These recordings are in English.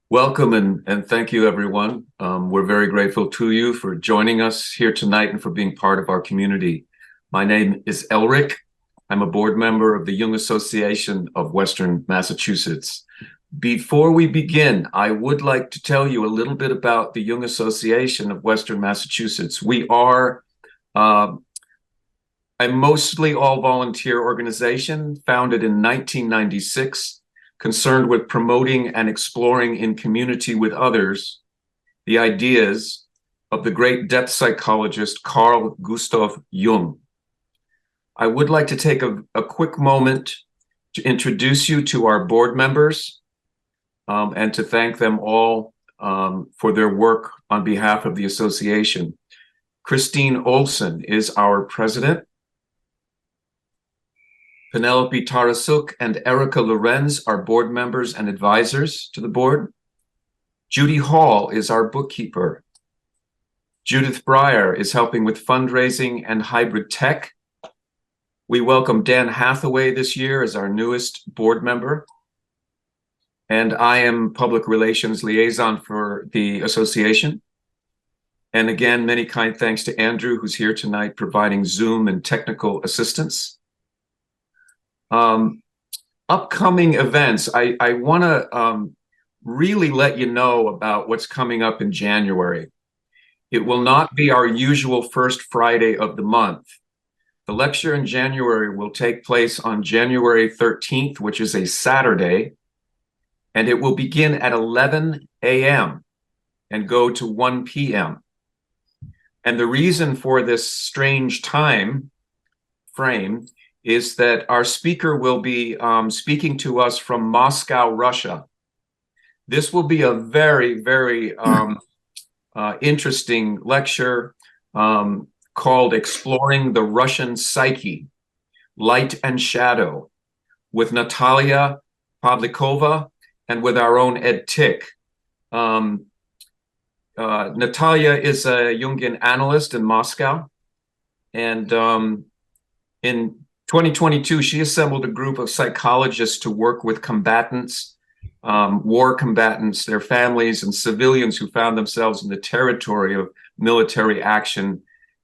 Welcome and thank you, everyone. We're very grateful to you for joining us here tonight and for being part of our community. My name is Elric. I'm a board member of the Jung Association of Western Massachusetts. Before we begin, I would like to tell you a little bit about the Jung Association of Western Massachusetts. We are a mostly all-volunteer organization founded in 1996, concerned with promoting and exploring in community with others the ideas of the great depth psychologist Carl Gustav Jung. I would like to take a quick moment to introduce you to our board members and to thank them all for their work on behalf of the association. Christine Olson is our president. Penelope Tarasuk and Erica Lorenz are board members and advisors to the board. Judy Hall is our bookkeeper. Judith Breyer is helping with fundraising and hybrid tech. We welcome Dan Hathaway this year as our newest board member. And I am public relations liaison for the association. And again, many kind thanks to Andrew, who's here tonight providing Zoom and technical assistance. Upcoming events, I want to really let you know about what's coming up in January. It will not be our usual first Friday of the month. The lecture in January will take place on January 13th, which is a Saturday, and it will begin at 11 a.m. and go to 1 p.m. And the reason for this strange time frame is that our speaker will be speaking to us from Moscow, Russia. This will be a very, very interesting lecture called Exploring the Russian Psyche, Light and Shadow, with Natalia Pavlikova and with our own Ed Tick. Natalia is a Jungian analyst in Moscow, and in 2022, she assembled a group of psychologists to work with combatants, war combatants, their families, and civilians who found themselves in the territory of military action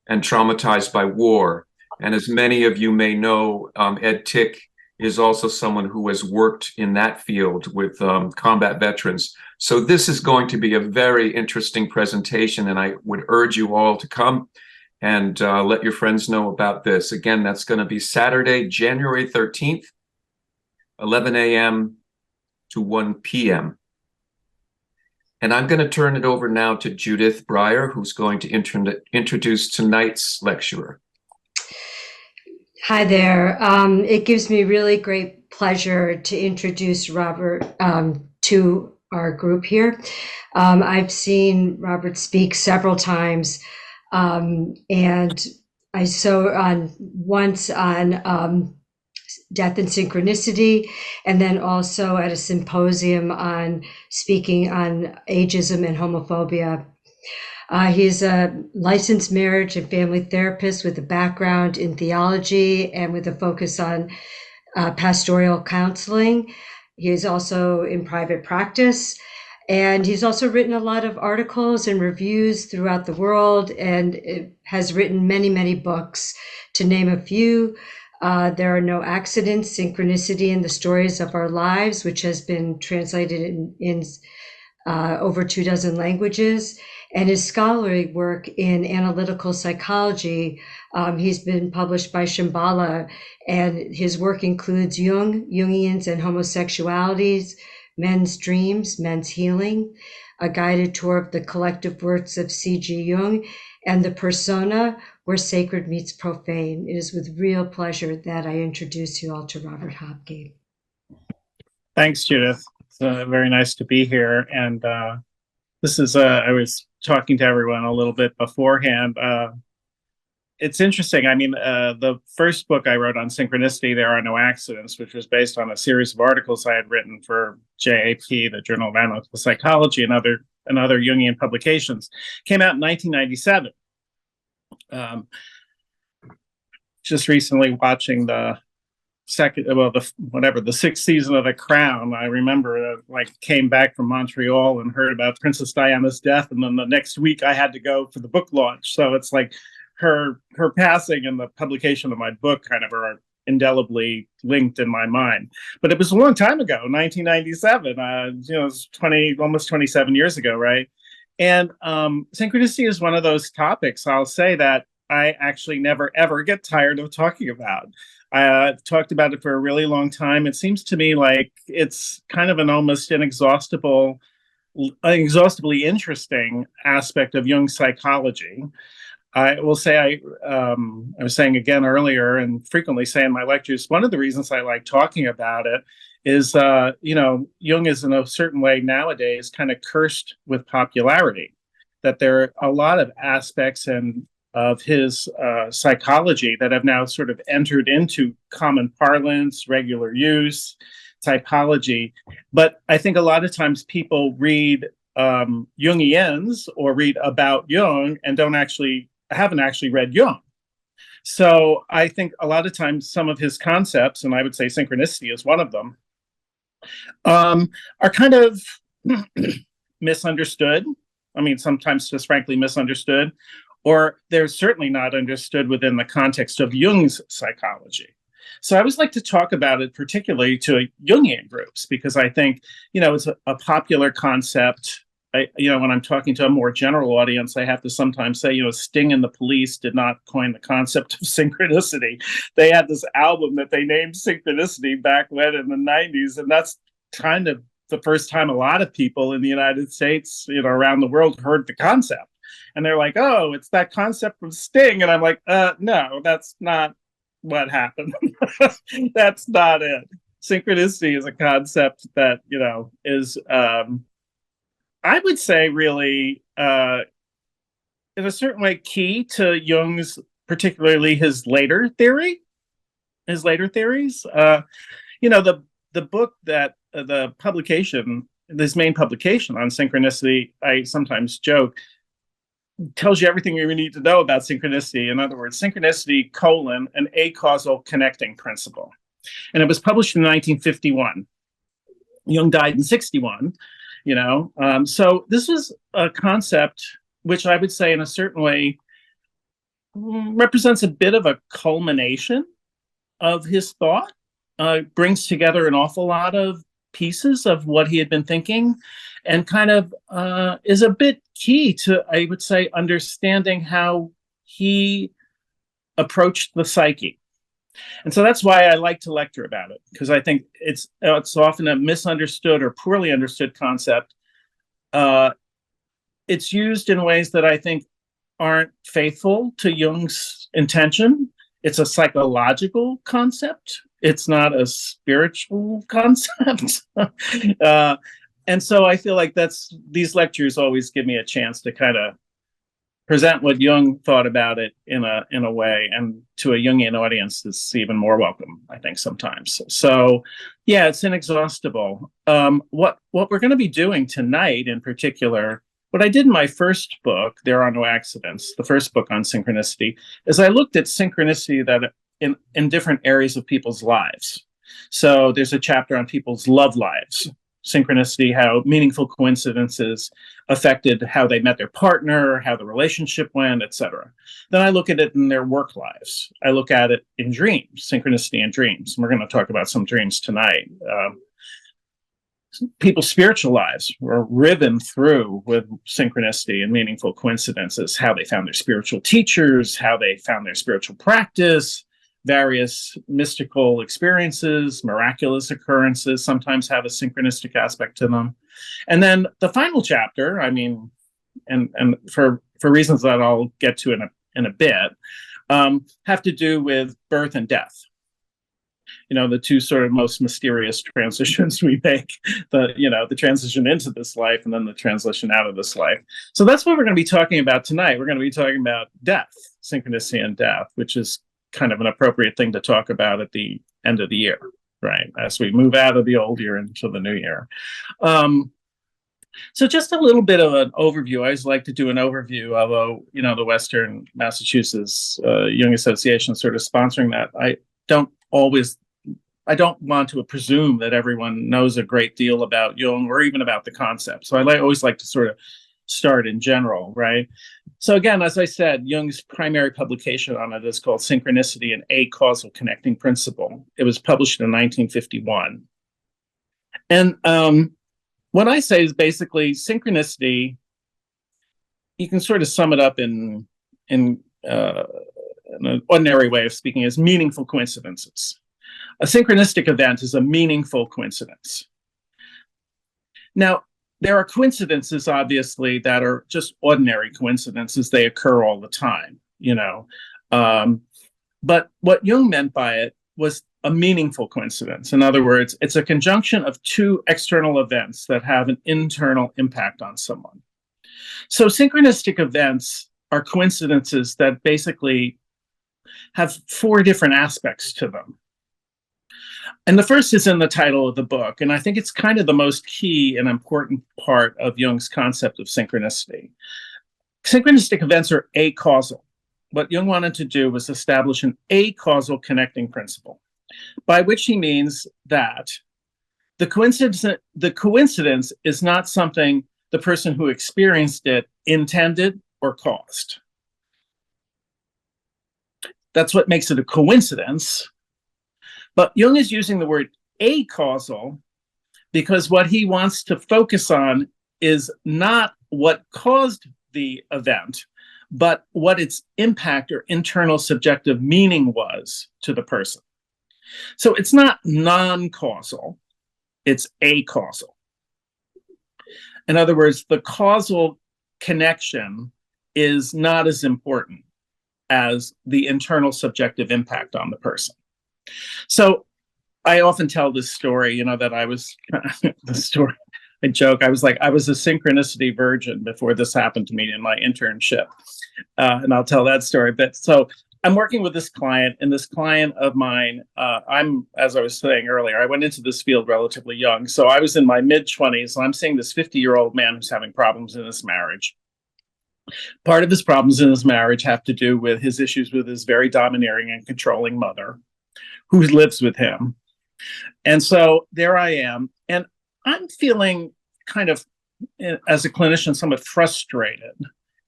and traumatized by war. And as many of you may know, Ed Tick is also someone who has worked in that field with combat veterans. So this is going to be a very interesting presentation, and I would urge you all to come and let your friends know about this. Again, that's going to be Saturday, January 13th, 11 a.m. to 1 p.m. And I'm going to turn it over now to Judith Breyer, who's going to introduce tonight's lecturer. Hi there. It gives me really great pleasure to introduce Robert to our group here. I've seen Robert speak several times. And I saw once on death and synchronicity, and then also at a symposium on speaking on ageism and homophobia. He's a licensed marriage and family therapist with a background in theology and with a focus on pastoral counseling. He is also in private practice. And he's also written a lot of articles and reviews throughout the world, and has written many, many books. To name a few, There Are No Accidents, Synchronicity in the Stories of Our Lives, which has been translated in over 24 languages, and his scholarly work in analytical psychology. He's been published by Shambhala, and his work includes Jung, Jungians and Homosexualities, Men's Dreams, Men's Healing, a guided tour of the collective works of C.G. Jung, and The Persona, Where Sacred Meets Profane. It is with real pleasure that I introduce you all to Robert Hopcke. Thanks, Judith. It's very nice to be here. And this is, I was talking to everyone a little bit beforehand. It's interesting. I mean, the first book I wrote on synchronicity, There Are No Accidents, which was based on a series of articles I had written for JAP, the Journal of Analytical Psychology, and other Jungian publications, came out in 1997. Just recently watching the the sixth season of The Crown. I remember came back from Montreal and heard about Princess Diana's death, and then the next week I had to go for the book launch. So it's like her passing and the publication of my book kind of are indelibly linked in my mind. But it was a long time ago, 1997. It's almost 27 years ago, right? And synchronicity is one of those topics, I'll say, that I actually never ever get tired of talking about. I've talked about it for a really long time. It seems to me like it's kind of an almost inexhaustibly interesting aspect of Jung's psychology. I will say, I was saying again earlier and frequently say in my lectures, one of the reasons I like talking about it is, Jung is in a certain way nowadays kind of cursed with popularity, that there are a lot of aspects of his psychology that have now sort of entered into common parlance, regular use, typology. But I think a lot of times people read Jungians or read about Jung and haven't actually read Jung. So I think a lot of times some of his concepts, and I would say synchronicity is one of them, are kind of misunderstood. I mean, sometimes just frankly misunderstood, or they're certainly not understood within the context of Jung's psychology. So I always like to talk about it particularly to Jungian groups, because I think, it's a popular concept. When I'm talking to a more general audience, I have to sometimes say, Sting and the Police did not coin the concept of synchronicity. They had this album that they named Synchronicity back when in the 90s. And that's kind of the first time a lot of people in the United States, around the world heard the concept. And they're like, oh, it's that concept from Sting. And I'm like, no, that's not what happened. That's not it. Synchronicity is a concept that, is... I would say really, in a certain way, key to Jung's, particularly his later theories. The book that the publication, this main publication on synchronicity, I sometimes joke, tells you everything you need to know about synchronicity. In other words, synchronicity, an acausal connecting principle. And it was published in 1951. Jung died in 61. So this is a concept which I would say in a certain way represents a bit of a culmination of his thought, brings together an awful lot of pieces of what he had been thinking, and kind of is a bit key to, I would say, understanding how he approached the psyche. And so that's why I like to lecture about it, because I think it's often a misunderstood or poorly understood concept. It's used in ways that I think aren't faithful to Jung's intention. It's a psychological concept. It's not a spiritual concept. And so I feel like these lectures always give me a chance to kind of present what Jung thought about it in a way, and to a Jungian audience it's even more welcome, I think, sometimes. So yeah, it's inexhaustible. What we're going to be doing tonight in particular, what I did in my first book, There Are No Accidents, the first book on synchronicity, is I looked at synchronicity that in different areas of people's lives. So there's a chapter on people's love lives, synchronicity, how meaningful coincidences affected how they met their partner, how the relationship went, etc. Then I look at it in their work lives. I look at it in dreams, synchronicity in dreams. And we're going to talk about some dreams tonight. People's spiritual lives were riven through with synchronicity and meaningful coincidences, how they found their spiritual teachers, how they found their spiritual practice, various mystical experiences, miraculous occurrences sometimes have a synchronistic aspect to them. And then the final chapter, I mean, and for reasons that I'll get to in a bit, have to do with birth and death. The two sort of most mysterious transitions we make, the transition into this life and then the transition out of this life. So that's what we're going to be talking about tonight. We're going to be talking about death, synchronicity and death, which is kind of an appropriate thing to talk about at the end of the year, right? As we move out of the old year into the new year. So just a little bit of an overview. I always like to do an overview, although, the Western Massachusetts Jung Association sort of sponsoring that. I don't always I don't want to presume that everyone knows a great deal about Jung or even about the concept. So always like to sort of start in general, right? So again, as I said, Jung's primary publication on it is called Synchronicity, an A-Causal Connecting Principle. It was published in 1951. And what I say is basically synchronicity, you can sort of sum it up in an ordinary way of speaking, as meaningful coincidences. A synchronistic event is a meaningful coincidence. Now, there are coincidences, obviously, that are just ordinary coincidences. They occur all the time, you know. But what Jung meant by it was a meaningful coincidence. In other words, it's a conjunction of two external events that have an internal impact on someone. So synchronistic events are coincidences that basically have four different aspects to them. And the first is in the title of the book, and I think it's kind of the most key and important part of Jung's concept of synchronicity. Synchronistic events are acausal. What Jung wanted to do was establish an acausal connecting principle, by which he means that the coincidence is not something the person who experienced it intended or caused. That's what makes it a coincidence. But Jung is using the word acausal because what he wants to focus on is not what caused the event, but what its impact or internal subjective meaning was to the person. So it's not non-causal, it's acausal. In other words, the causal connection is not as important as the internal subjective impact on the person. So I often tell this story, you know, that I was, the story, I joke, I was a synchronicity virgin before this happened to me in my internship. And I'll tell that story. But so I'm working with this client, and this client of mine, as I was saying earlier, I went into this field relatively young. So I was in my mid-20s, and I'm seeing this 50-year-old man who's having problems in his marriage. Part of his problems in his marriage have to do with his issues with his very domineering and controlling mother, who lives with him. And so there I am, and I'm feeling kind of, as a clinician, somewhat frustrated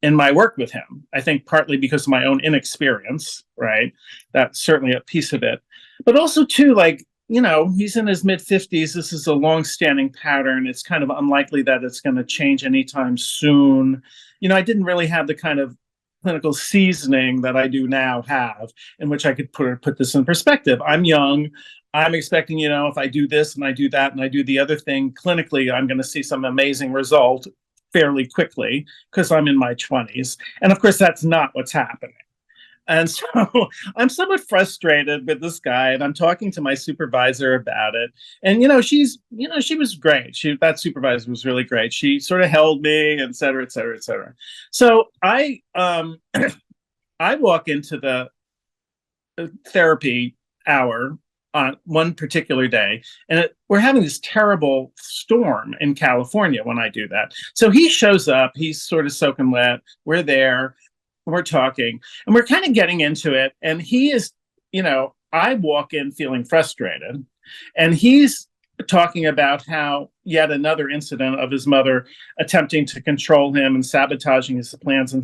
in my work with him. I think partly because of my own inexperience, right? That's certainly a piece of it. But also too, like, you know, he's in his mid-50s. This is a long-standing pattern. It's kind of unlikely that it's going to change anytime soon. You know, I didn't really have the kind of clinical seasoning that I do now have, in which I could put this in perspective. I'm young. I'm expecting, you know, if I do this and I do that and I do the other thing, clinically, I'm going to see some amazing result fairly quickly because I'm in my 20s. And of course, that's not what's happening. And so I'm somewhat frustrated with this guy, and I'm talking to my supervisor about it. And, she was great. That supervisor was really great. She sort of held me, et cetera, et cetera, et cetera. So I walk into the therapy hour on one particular day, and we're having this terrible storm in California when I do that. So he shows up, he's sort of soaking wet, we're there, we're talking, and we're kind of getting into it. And he is, I walk in feeling frustrated, and he's talking about how yet another incident of his mother attempting to control him and sabotaging his plans and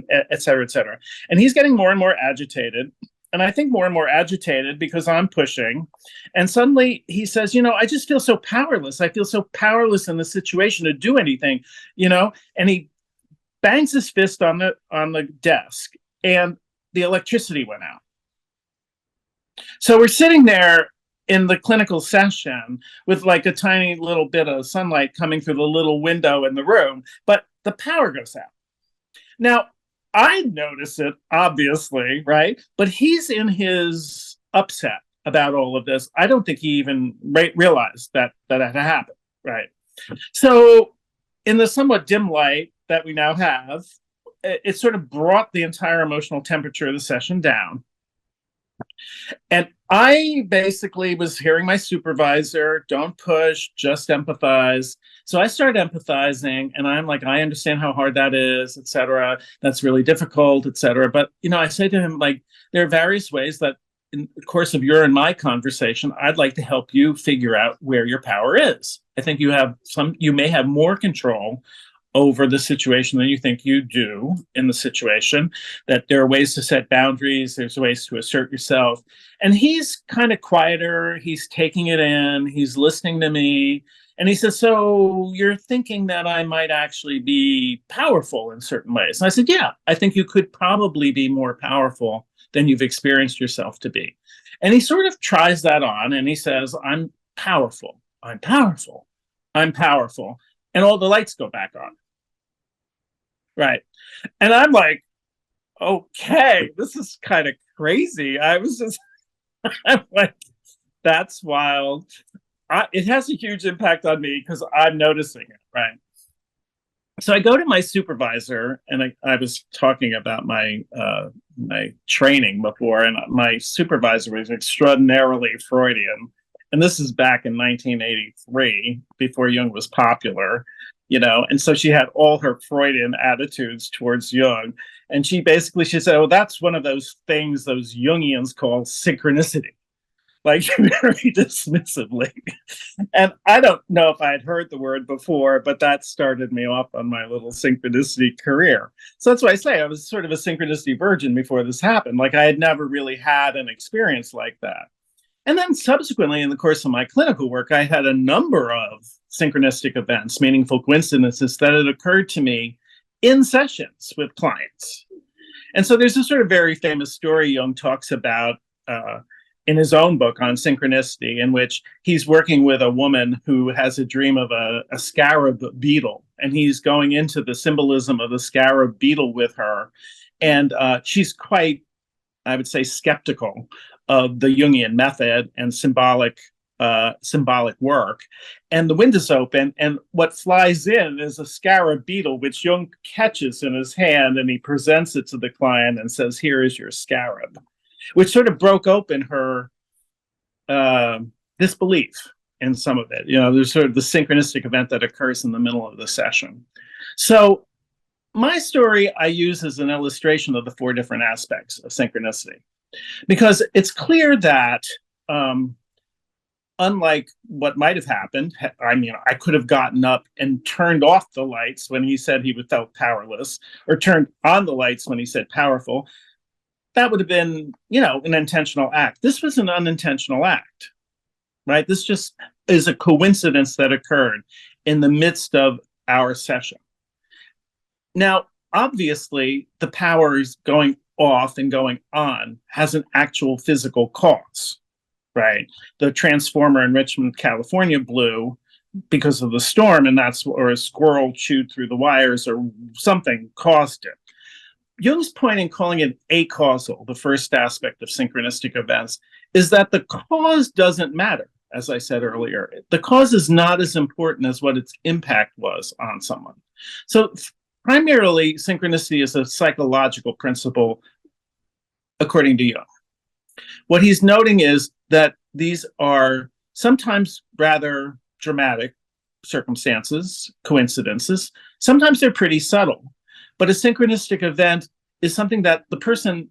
et cetera, et cetera. And he's getting more and more agitated. And I think more and more agitated because I'm pushing. And suddenly he says, I just feel so powerless. I feel so powerless in the situation to do anything, and he bangs his fist on the desk, and the electricity went out. So we're sitting there in the clinical session with like a tiny little bit of sunlight coming through the little window in the room, but the power goes out. Now, I notice it, obviously, right? But he's in his upset about all of this. I don't think he even realized that had happened, right? So in the somewhat dim light that we now have, it sort of brought the entire emotional temperature of the session down. And I basically was hearing my supervisor, don't push, just empathize. So I started empathizing, and I'm like, I understand how hard that is, et cetera. That's really difficult, et cetera. But, I say to him, like, there are various ways that in the course of your and my conversation, I'd like to help you figure out where your power is. I think you may have more control over the situation than you think you do in the situation, that there are ways to set boundaries, there's ways to assert yourself. And he's kind of quieter, he's taking it in, he's listening to me. And he says, so you're thinking that I might actually be powerful in certain ways? And I said, yeah, I think you could probably be more powerful than you've experienced yourself to be. And he sort of tries that on and he says, I'm powerful, I'm powerful, I'm powerful. And all the lights go back on. Right. And I'm like, okay, this is kind of crazy. I'm like, that's wild. It has a huge impact on me because I'm noticing it, right? So I go to my supervisor, and I was talking about my training before, and my supervisor was extraordinarily Freudian. And this is back in 1983, before Jung was popular, and so she had all her Freudian attitudes towards Jung. And she said, oh, that's one of those things those Jungians call synchronicity. Like, very dismissively. And I don't know if I had heard the word before, but that started me off on my little synchronicity career. So that's why I say I was sort of a synchronicity virgin before this happened. Like, I had never really had an experience like that. And then subsequently, in the course of my clinical work, I had a number of synchronistic events, meaningful coincidences that had occurred to me in sessions with clients. And so there's a sort of very famous story Jung talks about in his own book on synchronicity, in which he's working with a woman who has a dream of a scarab beetle, and he's going into the symbolism of the scarab beetle with her. And she's quite, I would say, skeptical of the Jungian method and symbolic work. And the window's open, and what flies in is a scarab beetle, which Jung catches in his hand, and he presents it to the client and says, here is your scarab, which sort of broke open her disbelief in some of it. There's sort of the synchronistic event that occurs in the middle of the session. So my story I use as an illustration of the 4 different aspects of synchronicity, because it's clear that unlike what might have happened, I could have gotten up and turned off the lights when he said he felt powerless, or turned on the lights when he said powerful. That would have been, an intentional act. This was an unintentional act, right? This just is a coincidence that occurred in the midst of our session. Now, obviously, the powers going off and going on has an actual physical cause, right? The transformer in Richmond, California blew because of the storm, and or a squirrel chewed through the wires, or something caused it. Jung's point in calling it acausal, the first aspect of synchronistic events, is that the cause doesn't matter, as I said earlier. The cause is not as important as what its impact was on someone. So primarily, synchronicity is a psychological principle, according to Jung. What he's noting is that these are sometimes rather dramatic circumstances, coincidences. Sometimes they're pretty subtle. But a synchronistic event is something that the person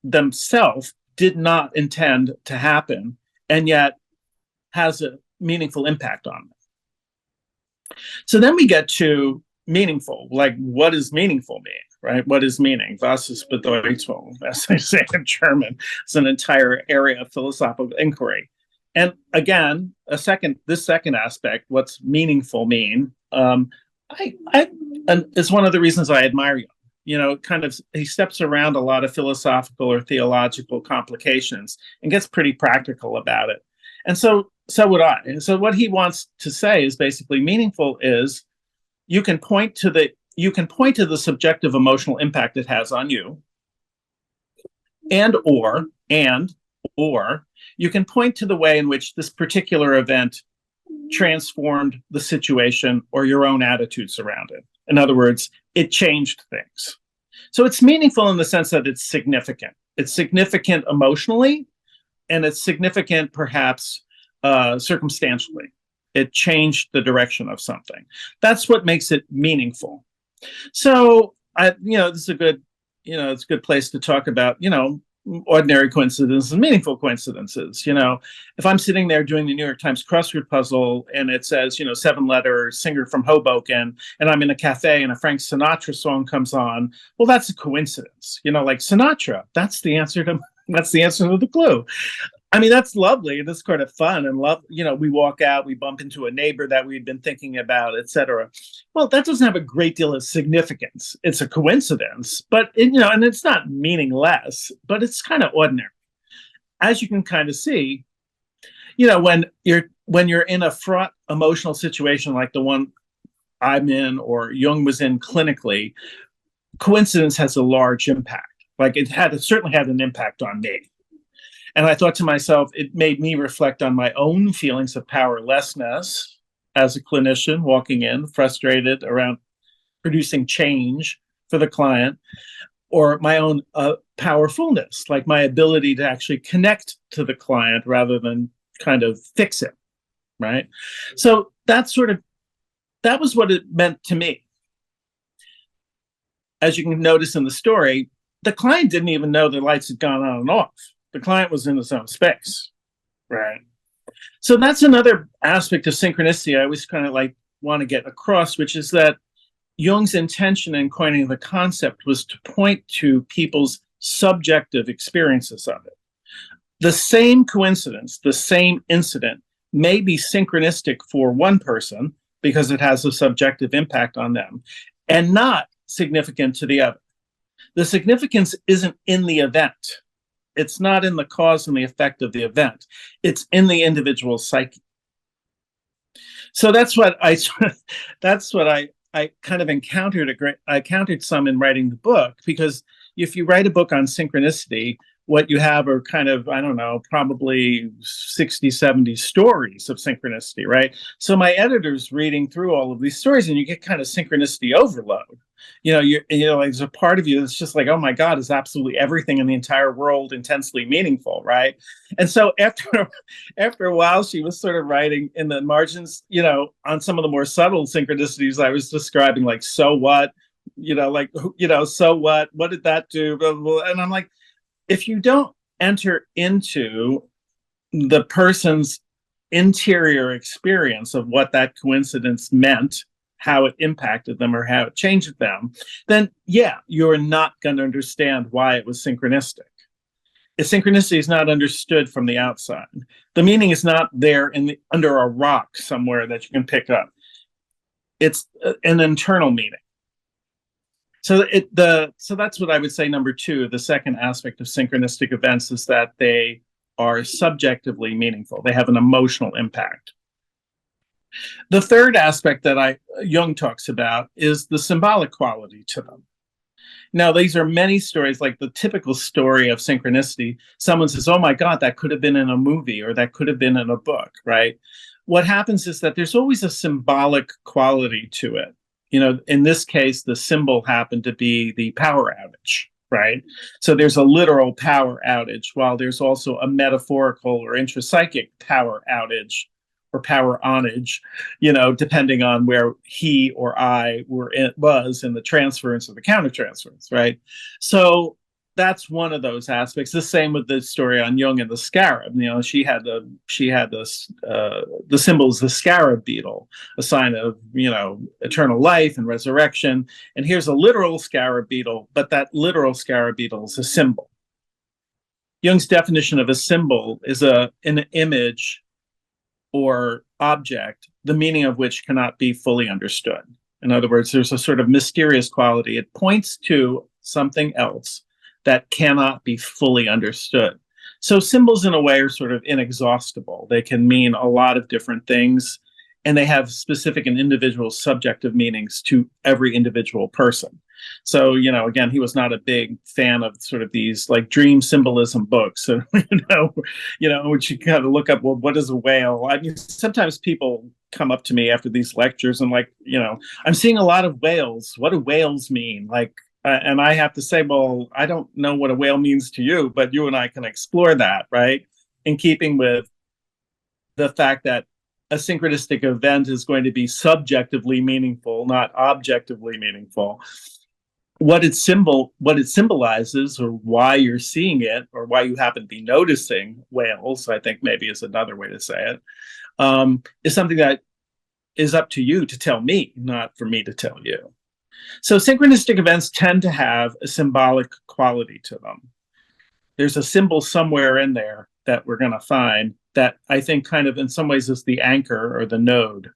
themselves did not intend to happen, and yet has a meaningful impact on them. So then we get to meaningful. Like, what does meaningful mean, right? What is meaning? Was ist Bedeutung, as they say in German. It's an entire area of philosophical inquiry. And again, this second aspect, what's meaningful mean? And it's one of the reasons I admire Jung. He steps around a lot of philosophical or theological complications and gets pretty practical about it. And so would I. And so what he wants to say is basically meaningful is you can point to the subjective emotional impact it has on you, or you can point to the way in which this particular event transformed the situation or your own attitudes around it. In other words, it changed things. So it's meaningful in the sense that it's significant. It's significant emotionally, and it's significant perhaps circumstantially. It changed the direction of something. That's what makes it meaningful. So this is a good, it's a good place to talk about, ordinary coincidences and meaningful coincidences. If I'm sitting there doing the New York Times crossword puzzle and it says, 7-letter singer from Hoboken, and I'm in a cafe and a Frank Sinatra song comes on, well, that's a coincidence. Like Sinatra, that's the answer to the clue. I mean, that's lovely. That's kind of fun and love. We walk out, we bump into a neighbor that we'd been thinking about, etc. Well, that doesn't have a great deal of significance. It's a coincidence, but and it's not meaningless, but it's kind of ordinary. As you can kind of see, when you're in a fraught emotional situation like the one I'm in or Jung was in clinically, coincidence has a large impact. Like it certainly had an impact on me. And I thought to myself, it made me reflect on my own feelings of powerlessness as a clinician walking in, frustrated around producing change for the client, or my own powerfulness, like my ability to actually connect to the client rather than kind of fix it, right? So that was what it meant to me. As you can notice in the story, the client didn't even know the lights had gone on and off. The client was in his own space, right? So that's another aspect of synchronicity I always kind of want to get across, which is that Jung's intention in coining the concept was to point to people's subjective experiences of it. The same coincidence, the same incident may be synchronistic for one person because it has a subjective impact on them and not significant to the other. The significance isn't in the event. It's not in the cause and the effect of the event. It's in the individual psyche. So that's what I kind of encountered some in writing the book, because if you write a book on synchronicity, what you have are kind of, I don't know, probably 60, 70 stories of synchronicity, right? So my editor's reading through all of these stories and you get kind of synchronicity overload. There's a part of you that's just like, oh my God, is absolutely everything in the entire world intensely meaningful, right? And so after a while, she was sort of writing in the margins, on some of the more subtle synchronicities I was describing, like, so what, so what did that do? Blah, blah, blah. And I'm like, if you don't enter into the person's interior experience of what that coincidence meant, how it impacted them or how it changed them, then yeah, you're not going to understand why it was synchronistic. If synchronicity is not understood from the outside, the meaning is not there under a rock somewhere that you can pick up. It's an internal meaning. So that's what I would say. Number two, the second aspect of synchronistic events is that they are subjectively meaningful. They have an emotional impact. The third aspect that Jung talks about is the symbolic quality to them. Now, these are many stories, like the typical story of synchronicity. Someone says, oh my God, that could have been in a movie or that could have been in a book, right? What happens is that there's always a symbolic quality to it. In this case, the symbol happened to be the power outage, right? So there's a literal power outage, while there's also a metaphorical or intrapsychic power outage or power onage, depending on where he or I was in the transference or the countertransference, right? So that's one of those aspects. The same with the story on Jung and the scarab. She had the symbol is the scarab beetle, a sign of eternal life and resurrection. And here's a literal scarab beetle, but that literal scarab beetle is a symbol. Jung's definition of a symbol is an image or object, the meaning of which cannot be fully understood. In other words, there's a sort of mysterious quality. It points to something else that cannot be fully understood. So symbols, in a way, are sort of inexhaustible. They can mean a lot of different things, and they have specific and individual subjective meanings to every individual person. So, again, he was not a big fan of sort of these like dream symbolism books, which you kind of look up, well, what is a whale? I mean, sometimes people come up to me after these lectures and like, I'm seeing a lot of whales. What do whales mean? And I have to say, well, I don't know what a whale means to you, but you and I can explore that, right? In keeping with the fact that a synchronistic event is going to be subjectively meaningful, not objectively meaningful. what it symbolizes, or why you're seeing it, or why you happen to be noticing whales, I think maybe is another way to say it, is something that is up to you to tell me, not for me to tell you. So synchronistic events tend to have a symbolic quality to them. There's a symbol somewhere in there that we're going to find that I think kind of in some ways is the anchor or the node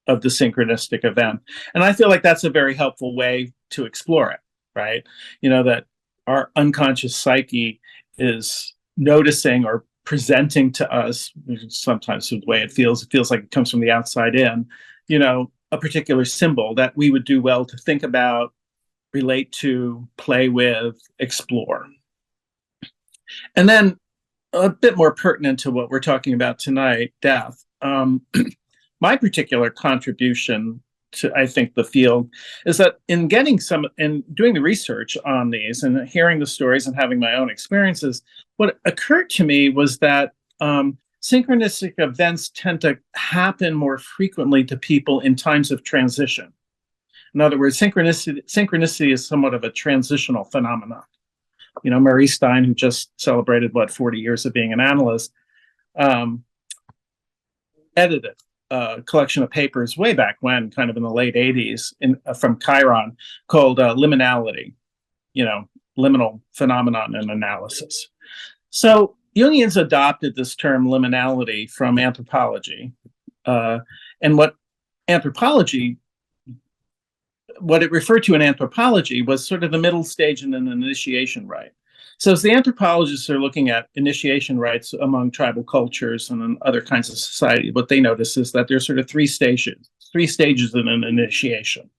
of the synchronistic event. And I feel like that's a very helpful way to explore it, right? You know, that our unconscious psyche is noticing or presenting to us, sometimes the way it feels like it comes from the outside in, you know, a particular symbol that we would do well to think about, relate to, play with, explore. And then a bit more pertinent to what we're talking about tonight, death. My particular contribution to, I think, the field is that in doing the research on these and hearing the stories and having my own experiences, what occurred to me was that synchronistic events tend to happen more frequently to people in times of transition. In other words, synchronicity is somewhat of a transitional phenomenon. You know, Marie Stein, who just celebrated, 40 years of being an analyst, edited a collection of papers way back when, kind of in the late 80s, from Chiron, called Liminality, you know, liminal phenomenon and analysis. So Jungians adopted this term liminality from anthropology. And what it referred to in anthropology was sort of the middle stage in an initiation rite. So as the anthropologists are looking at initiation rites among tribal cultures and in other kinds of society, what they notice is that there's sort of three stages in an initiation.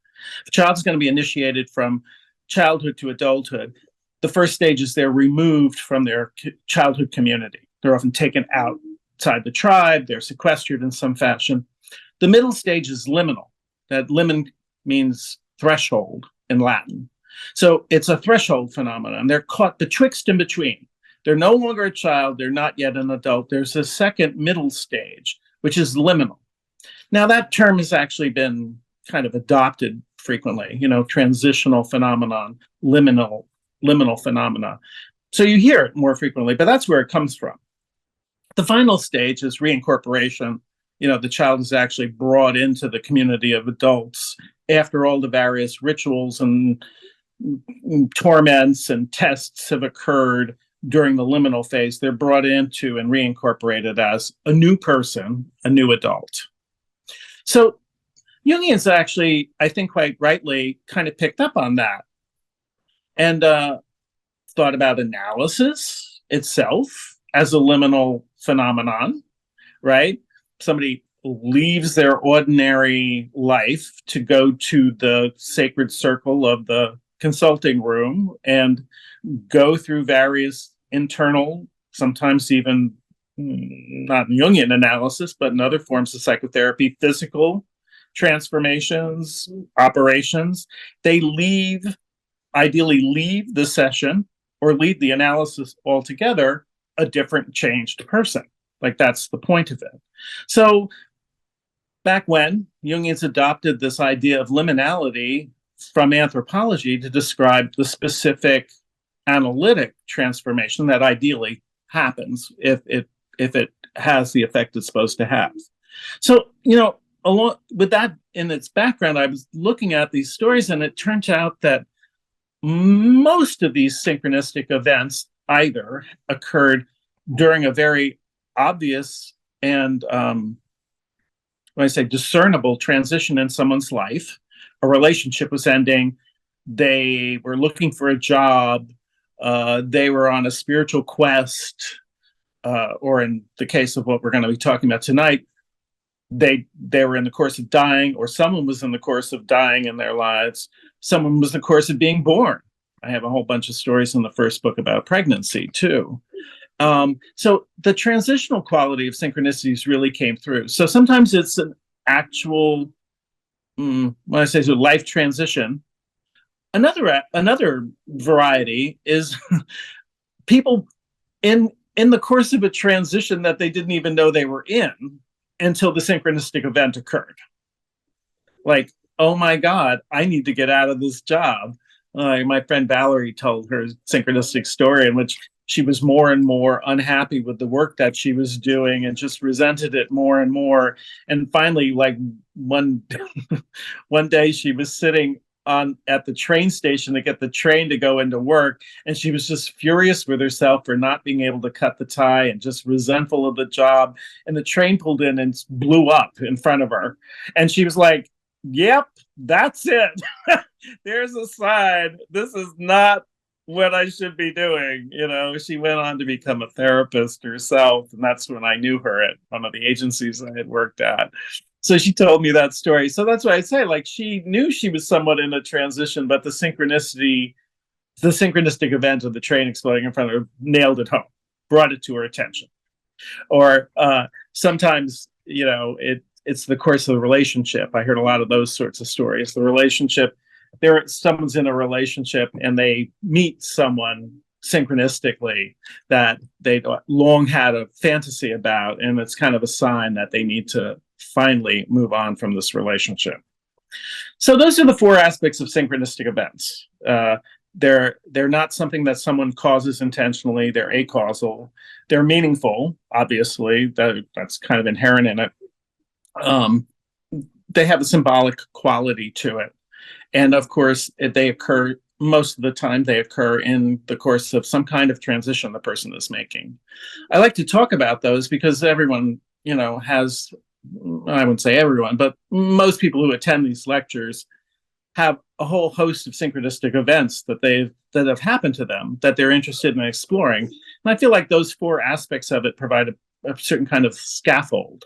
The child's going to be initiated from childhood to adulthood. The first stage is they're removed from their childhood community. They're often taken outside the tribe. They're sequestered in some fashion. The middle stage is liminal. That limen means threshold in Latin. So it's a threshold phenomenon. They're caught betwixt and between. They're no longer a child. They're not yet an adult. There's a second middle stage, which is liminal. Now, that term has actually been kind of adopted frequently, you know, transitional phenomenon, liminal phenomena. So you hear it more frequently, but that's where it comes from. The final stage is reincorporation. You know, the child is actually brought into the community of adults after all the various rituals and torments and tests have occurred during the liminal phase. They're brought into and reincorporated as a new person, a new adult. So Jungians actually, I think quite rightly, kind of picked up on that and thought about analysis itself as a liminal phenomenon, right? Somebody leaves their ordinary life to go to the sacred circle of the consulting room and go through various internal, sometimes even not Jungian analysis, but in other forms of psychotherapy, physical transformations, operations. They ideally leave the session or leave the analysis altogether a different, changed person. Like, that's the point of it. So back when, Jungians adopted this idea of liminality from anthropology to describe the specific analytic transformation that ideally happens if it has the effect it's supposed to have. So, you know, along with that in its background, I was looking at these stories, and it turned out that most of these synchronistic events either occurred during a very obvious and when I say discernible transition in someone's life. A relationship was ending. They were looking for a job. They were on a spiritual quest, or in the case of what we're going to be talking about tonight, they were in the course of dying, or someone was in the course of dying in their lives. Someone was in the course of being born. I have a whole bunch of stories in the first book about pregnancy too. So the transitional quality of synchronicities really came through. So sometimes it's an actual, when I say so, life transition. Another variety is people in the course of a transition that they didn't even know they were in until the synchronistic event occurred. Like, oh my God, I need to get out of this job. My friend Valerie told her synchronistic story in which she was more and more unhappy with the work that she was doing and just resented it more and more. And finally, like one one day, she was sitting at the train station to get the train to go into work, and she was just furious with herself for not being able to cut the tie and just resentful of the job. And the train pulled in and blew up in front of her, and she was like, "Yep, that's it. There's a sign. This is not what I should be doing." She went on to become a therapist herself, and that's when I knew her at one of the agencies I had worked at. So she told me that story. So that's why I say, like, she knew she was somewhat in a transition, but the synchronistic event of the train exploding in front of her nailed it home, brought it to her attention. Or sometimes, it's the course of the relationship. I heard a lot of those sorts of stories. The relationship, someone's in a relationship and they meet someone synchronistically that they long had a fantasy about, and it's kind of a sign that they need to finally move on from this relationship. So those are the four aspects of synchronistic events. They're not something that someone causes intentionally. They're acausal. They're meaningful, obviously. That's kind of inherent in it. They have a symbolic quality to it. And of course, they occur, most of the time, they occur in the course of some kind of transition the person is making. I like to talk about those because everyone, has, I wouldn't say everyone, but most people who attend these lectures have a whole host of synchronistic events that have happened to them that they're interested in exploring. And I feel like those four aspects of it provide a certain kind of scaffold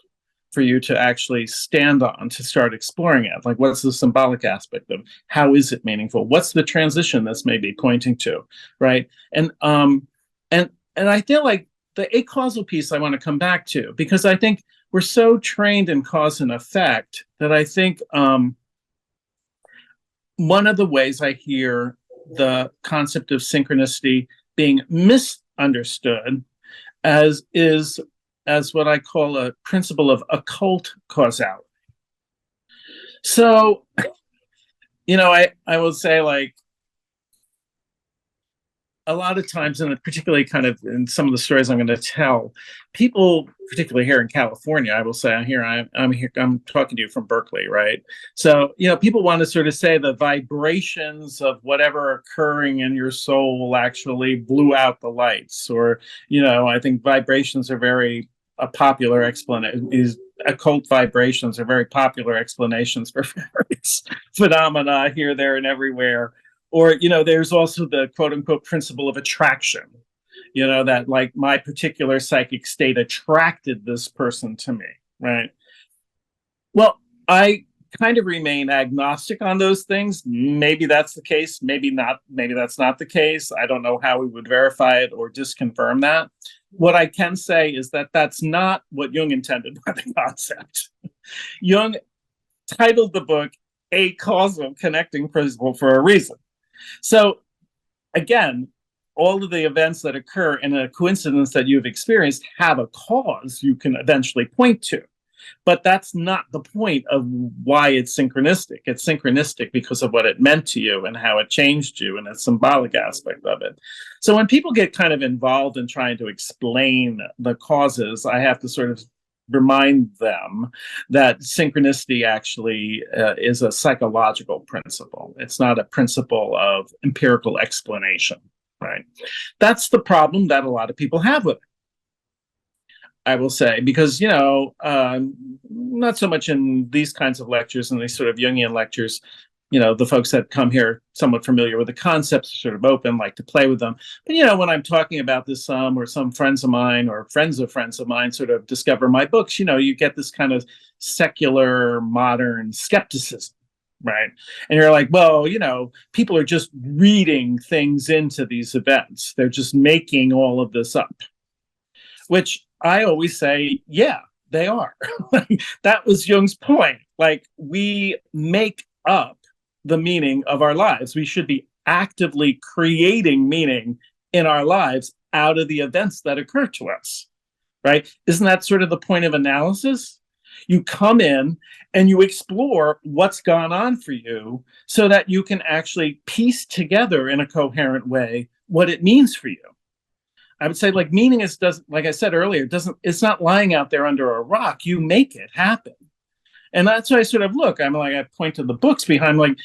for you to actually stand on to start exploring it. Like, what's the symbolic aspect of how is it meaningful? What's the transition this may be pointing to, right? And I feel like the acausal piece I want to come back to, because I think we're so trained in cause and effect that I think one of the ways I hear the concept of synchronicity being misunderstood is what I call a principle of occult causality. So, I will say, like, a lot of times, and particularly kind of in some of the stories I'm going to tell, people, particularly here in California, I will say, I'm here, I'm talking to you from Berkeley, right? So, people want to sort of say the vibrations of whatever occurring in your soul actually blew out the lights, or, I think vibrations are very a popular explanation. These occult vibrations are very popular explanations for various phenomena here, there, and everywhere. Or, there's also the quote unquote principle of attraction, that like my particular psychic state attracted this person to me, right? Well, I kind of remain agnostic on those things. Maybe that's the case, maybe not, maybe that's not the case. I don't know how we would verify it or disconfirm that. What I can say is that that's not what Jung intended by the concept. Jung titled the book A Causal Connecting Principle for a reason. So again, all of the events that occur in a coincidence that you've experienced have a cause you can eventually point to. But that's not the point of why it's synchronistic. It's synchronistic because of what it meant to you and how it changed you and the symbolic aspect of it. So when people get kind of involved in trying to explain the causes, I have to sort of remind them that synchronicity actually is a psychological principle. It's not a principle of empirical explanation, right? That's the problem that a lot of people have with it, I will say, because, not so much in these kinds of lectures and these sort of Jungian lectures, the folks that come here somewhat familiar with the concepts, sort of open, like to play with them. But, when I'm talking about this or some friends of mine or friends of mine sort of discover my books, you get this kind of secular modern skepticism, right? And you're like, well, people are just reading things into these events. They're just making all of this up, which I always say, yeah, they are. That was Jung's point. Like, we make up the meaning of our lives. We should be actively creating meaning in our lives out of the events that occur to us, right? Isn't that sort of the point of analysis? You come in and you explore what's gone on for you so that you can actually piece together in a coherent way what it means for you. I would say, like, meaning doesn't, like I said earlier, it's not lying out there under a rock. You make it happen. And that's why I sort of look, I'm like, I point to the books behind, like,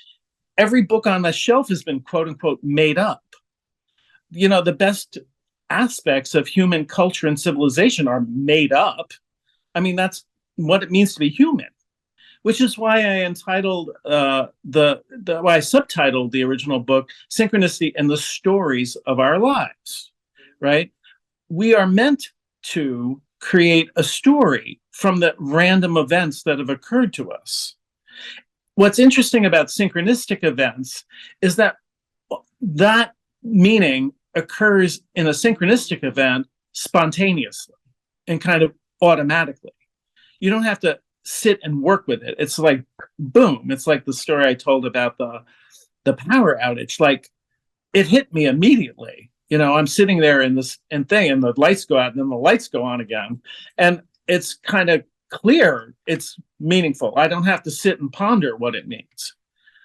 every book on the shelf has been quote unquote made up. You know, the best aspects of human culture and civilization are made up. I mean, that's what it means to be human, which is why I entitled why I subtitled the original book, Synchronicity and the Stories of Our Lives, right? We are meant to create a story from the random events that have occurred to us. What's interesting about synchronistic events is that meaning occurs in a synchronistic event spontaneously and kind of automatically. You don't have to sit and work with it. It's like, boom. It's like the story I told about the power outage. Like, it hit me immediately. You know, I'm sitting there in this and the lights go out and then the lights go on again. And it's kind of clear, it's meaningful. I don't have to sit and ponder what it means.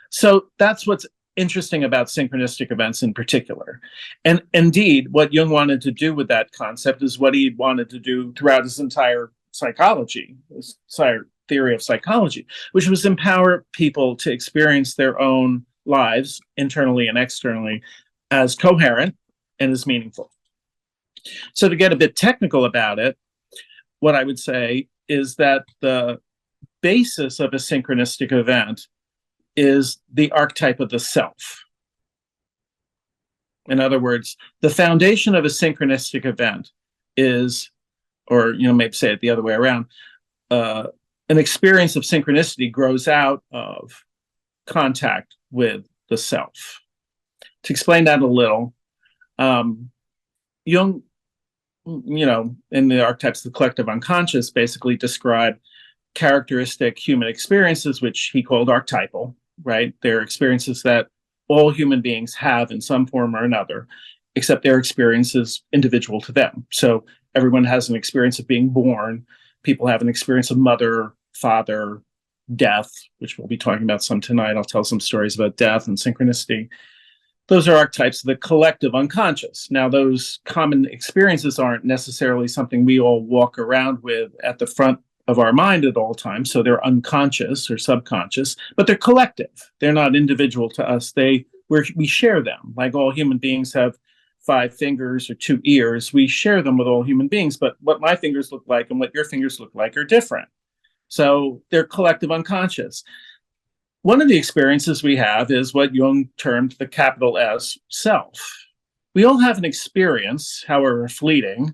So that's what's interesting about synchronistic events in particular. And indeed, what Jung wanted to do with that concept is what he wanted to do throughout his entire psychology, his entire theory of psychology, which was empower people to experience their own lives, internally and externally, as coherent and as meaningful. So to get a bit technical about it, what I would say is that the basis of a synchronistic event is the archetype of the self. In other words, the foundation of a synchronistic event is, or maybe say it the other way around, an experience of synchronicity grows out of contact with the self. To explain that a little, Jung, in the archetypes, the collective unconscious, basically describe characteristic human experiences, which he called archetypal, right? They're experiences that all human beings have in some form or another, except their experience is individual to them. So everyone has an experience of being born. People have an experience of mother, father, death, which we'll be talking about some tonight. I'll tell some stories about death and synchronicity. Those are archetypes of the collective unconscious. Now, those common experiences aren't necessarily something we all walk around with at the front of our mind at all times. So they're unconscious or subconscious, but they're collective. They're not individual to us. We share them. Like all human beings have 5 fingers or 2 ears. We share them with all human beings, but what my fingers look like and what your fingers look like are different. So they're collective unconscious. One of the experiences we have is what Jung termed the capital S, self. We all have an experience, however fleeting,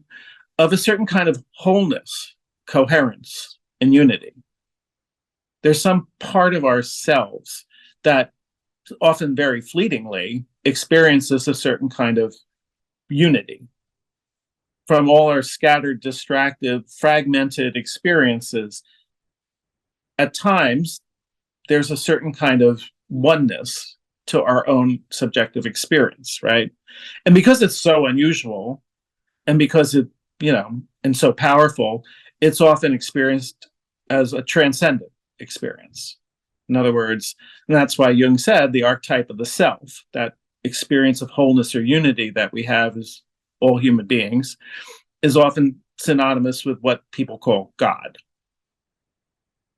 of a certain kind of wholeness, coherence, and unity. There's some part of ourselves that often very fleetingly experiences a certain kind of unity. From all our scattered, distracted, fragmented experiences, at times, there's a certain kind of oneness to our own subjective experience, right? And because it's so unusual, and because it, and so powerful, it's often experienced as a transcendent experience. In other words, and that's why Jung said the archetype of the self, that experience of wholeness or unity that we have as all human beings, is often synonymous with what people call God.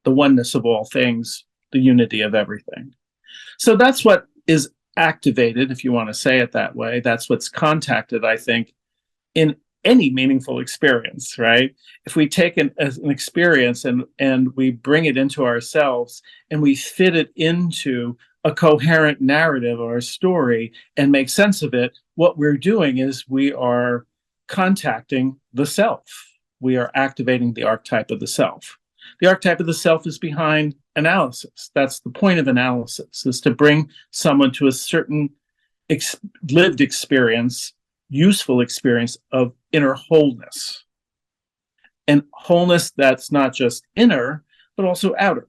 The oneness of all things, the unity of everything. So that's what is activated, if you want to say it that way. That's what's contacted, I think, in any meaningful experience, right? If we take an experience and we bring it into ourselves and we fit it into a coherent narrative or a story and make sense of it, what we're doing is we are contacting the self. We are activating the archetype of the self. The archetype of the self is behind analysis. That's the point of analysis, is to bring someone to a certain lived experience, useful experience of inner wholeness. And wholeness that's not just inner, but also outer.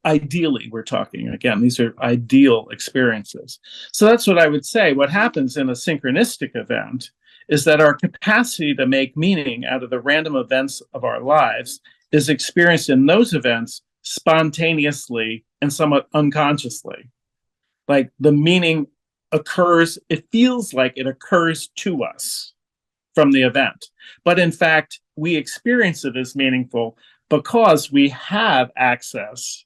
Ideally, we're talking, again, these are ideal experiences. So that's what I would say. What happens in a synchronistic event is that our capacity to make meaning out of the random events of our lives is experienced in those events spontaneously and somewhat unconsciously. Like the meaning occurs, it feels like it occurs to us from the event. But in fact, we experience it as meaningful because we have access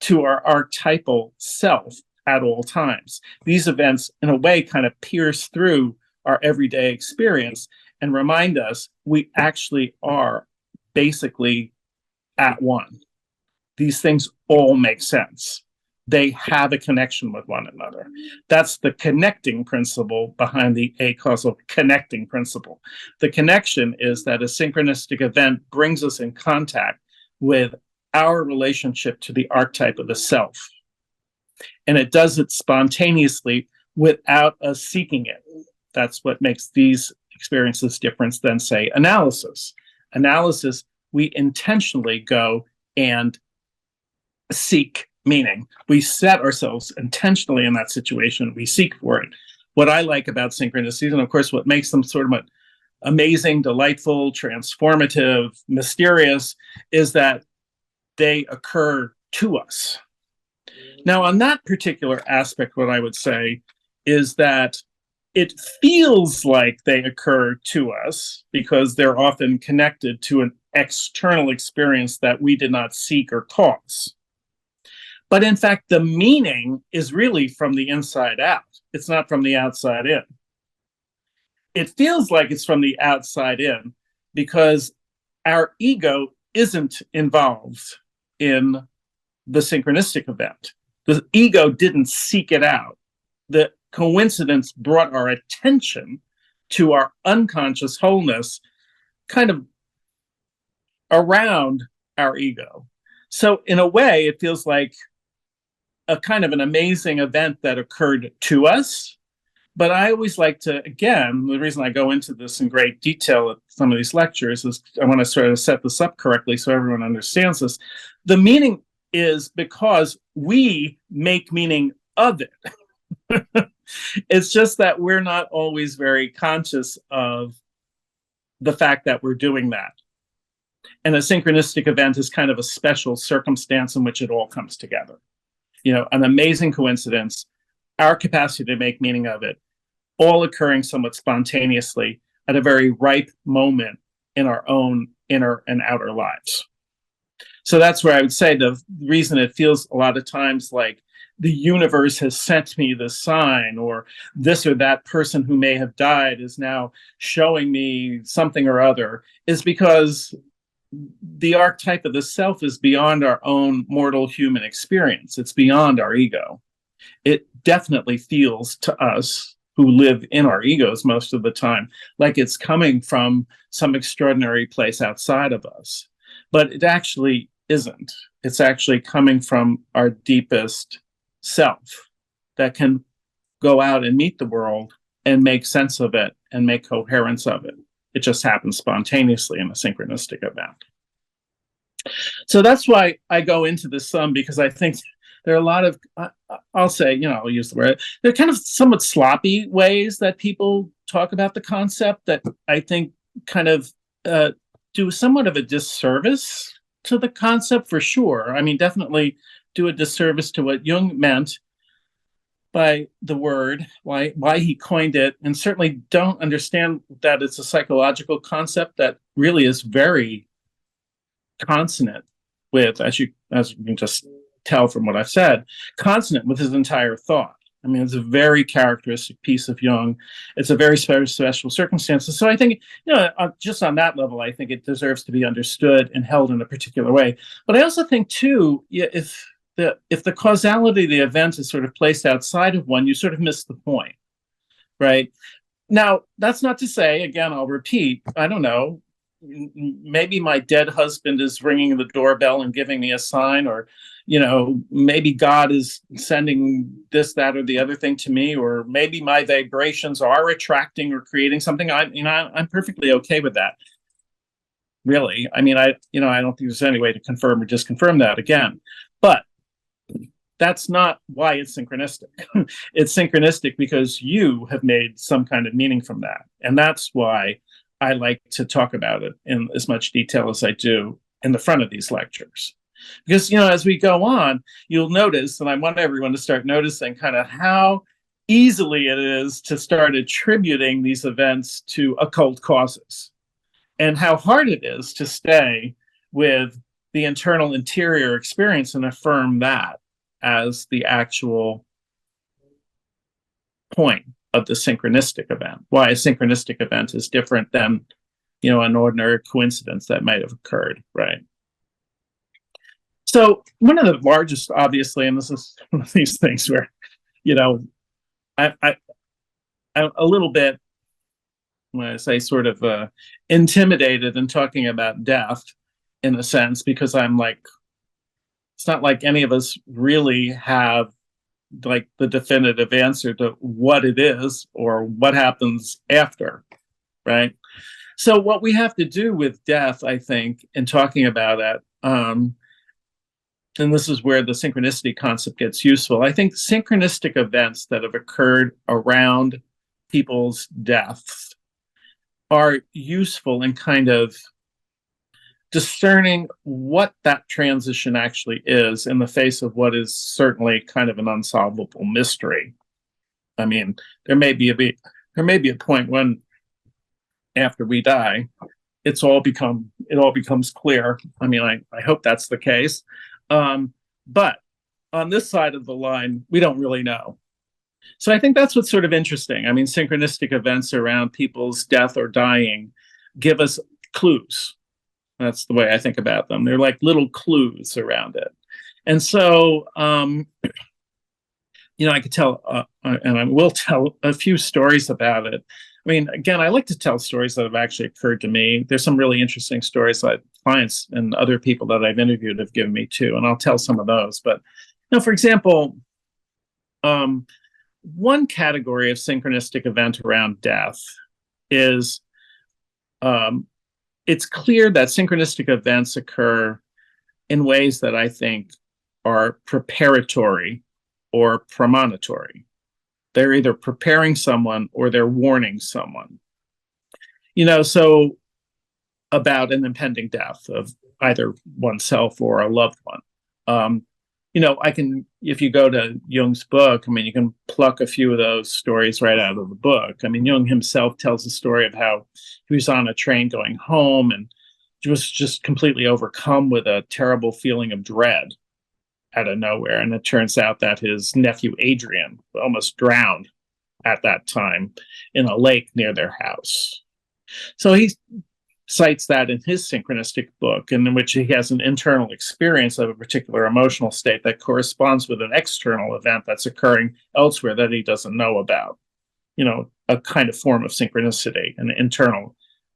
to our archetypal self at all times. These events, in a way, kind of pierce through our everyday experience and remind us we actually are basically at one. These things all make sense. They have a connection with one another. That's the connecting principle behind the acausal connecting principle. The connection is that a synchronistic event brings us in contact with our relationship to the archetype of the self. And it does it spontaneously without us seeking it. That's what makes these experiences different than, say, analysis. Analysis, we intentionally go and seek meaning. We set ourselves intentionally in that situation. We seek for it. What I like about synchronicities, and of course, what makes them sort of amazing, delightful, transformative, mysterious, is that they occur to us. Now, on that particular aspect, what I would say is that it feels like they occur to us because they're often connected to an external experience that we did not seek or cause. But in fact, the meaning is really from the inside out. It's not from the outside in. It feels like it's from the outside in because our ego isn't involved in the synchronistic event. The ego didn't seek it out. The coincidence brought our attention to our unconscious wholeness kind of around our ego. So in a way, it feels like a kind of an amazing event that occurred to us. But I always like to, again, the reason I go into this in great detail at some of these lectures is I want to sort of set this up correctly so everyone understands this. The meaning is because we make meaning of it. It's just that we're not always very conscious of the fact that we're doing that. And a synchronistic event is kind of a special circumstance in which it all comes together. You know, an amazing coincidence, our capacity to make meaning of it, all occurring somewhat spontaneously at a very ripe moment in our own inner and outer lives. So that's where I would say the reason it feels a lot of times like the universe has sent me this sign, or this or that person who may have died is now showing me something or other, is because the archetype of the self is beyond our own mortal human experience. It's beyond our ego. It definitely feels to us who live in our egos most of the time like it's coming from some extraordinary place outside of us. But it actually isn't. It's actually coming from our deepest self that can go out and meet the world and make sense of it and make coherence of it. It just happens spontaneously in a synchronistic event. So that's why I go into this some, because I think there are a lot of, I'll say, you know, I'll use the word, they're kind of somewhat sloppy ways that people talk about the concept that I think kind of do somewhat of a disservice to the concept, for sure. I mean, definitely do a disservice to what Jung meant by the word, why he coined it, and certainly don't understand that it's a psychological concept that really is very consonant with, as you can just tell from what I've said, consonant with his entire thought. I mean, it's a very characteristic piece of Jung. It's a very special circumstances. So I think, you know, just on that level, I think it deserves to be understood and held in a particular way. But I also think, too, if the causality of the event is sort of placed outside of one, you sort of miss the point, right? Now, that's not to say, again, I'll repeat, I don't know, maybe my dead husband is ringing the doorbell and giving me a sign, or, you know, maybe God is sending this, that, or the other thing to me, or maybe my vibrations are attracting or creating something. I'm perfectly okay with that. Really. I mean, I don't think there's any way to confirm or disconfirm that again, but that's not why it's synchronistic. It's synchronistic because you have made some kind of meaning from that. And that's why I like to talk about it in as much detail as I do in the front of these lectures. Because, as we go on, you'll notice, and I want everyone to start noticing kind of how easily it is to start attributing these events to occult causes, and how hard it is to stay with the internal interior experience and affirm that as the actual point of the synchronistic event. Why a synchronistic event is different than, an ordinary coincidence that might have occurred, right? So one of the largest, obviously, and this is one of these things where, I'm a little bit, when I say sort of intimidated in talking about death, in a sense, because I'm like, it's not like any of us really have like the definitive answer to what it is or what happens after, right? So what we have to do with death, I think, in talking about it, and this is where the synchronicity concept gets useful. I think synchronistic events that have occurred around people's deaths are useful in kind of discerning what that transition actually is in the face of what is certainly kind of an unsolvable mystery. I mean, there may be a point when, after we die, it all becomes clear. I mean, I hope that's the case. But on this side of the line, we don't really know. So I think that's what's sort of interesting. I mean, synchronistic events around people's death or dying give us clues. That's the way I think about them. They're like little clues around it. And so, I could tell, and I will tell a few stories about it. I mean, again, I like to tell stories that have actually occurred to me. There's some really interesting stories that clients and other people that I've interviewed have given me too, and I'll tell some of those. But, for example, one category of synchronistic event around death is it's clear that synchronistic events occur in ways that I think are preparatory or premonitory. They're either preparing someone or they're warning someone. So about an impending death of either oneself or a loved one. If you go to Jung's book, I mean, you can pluck a few of those stories right out of the book. I mean, Jung himself tells the story of how he was on a train going home and was just completely overcome with a terrible feeling of dread out of nowhere. And it turns out that his nephew, Adrian, almost drowned at that time in a lake near their house. So he cites that in his synchronistic book, in which he has an internal experience of a particular emotional state that corresponds with an external event that's occurring elsewhere that he doesn't know about. A kind of form of synchronicity, an internal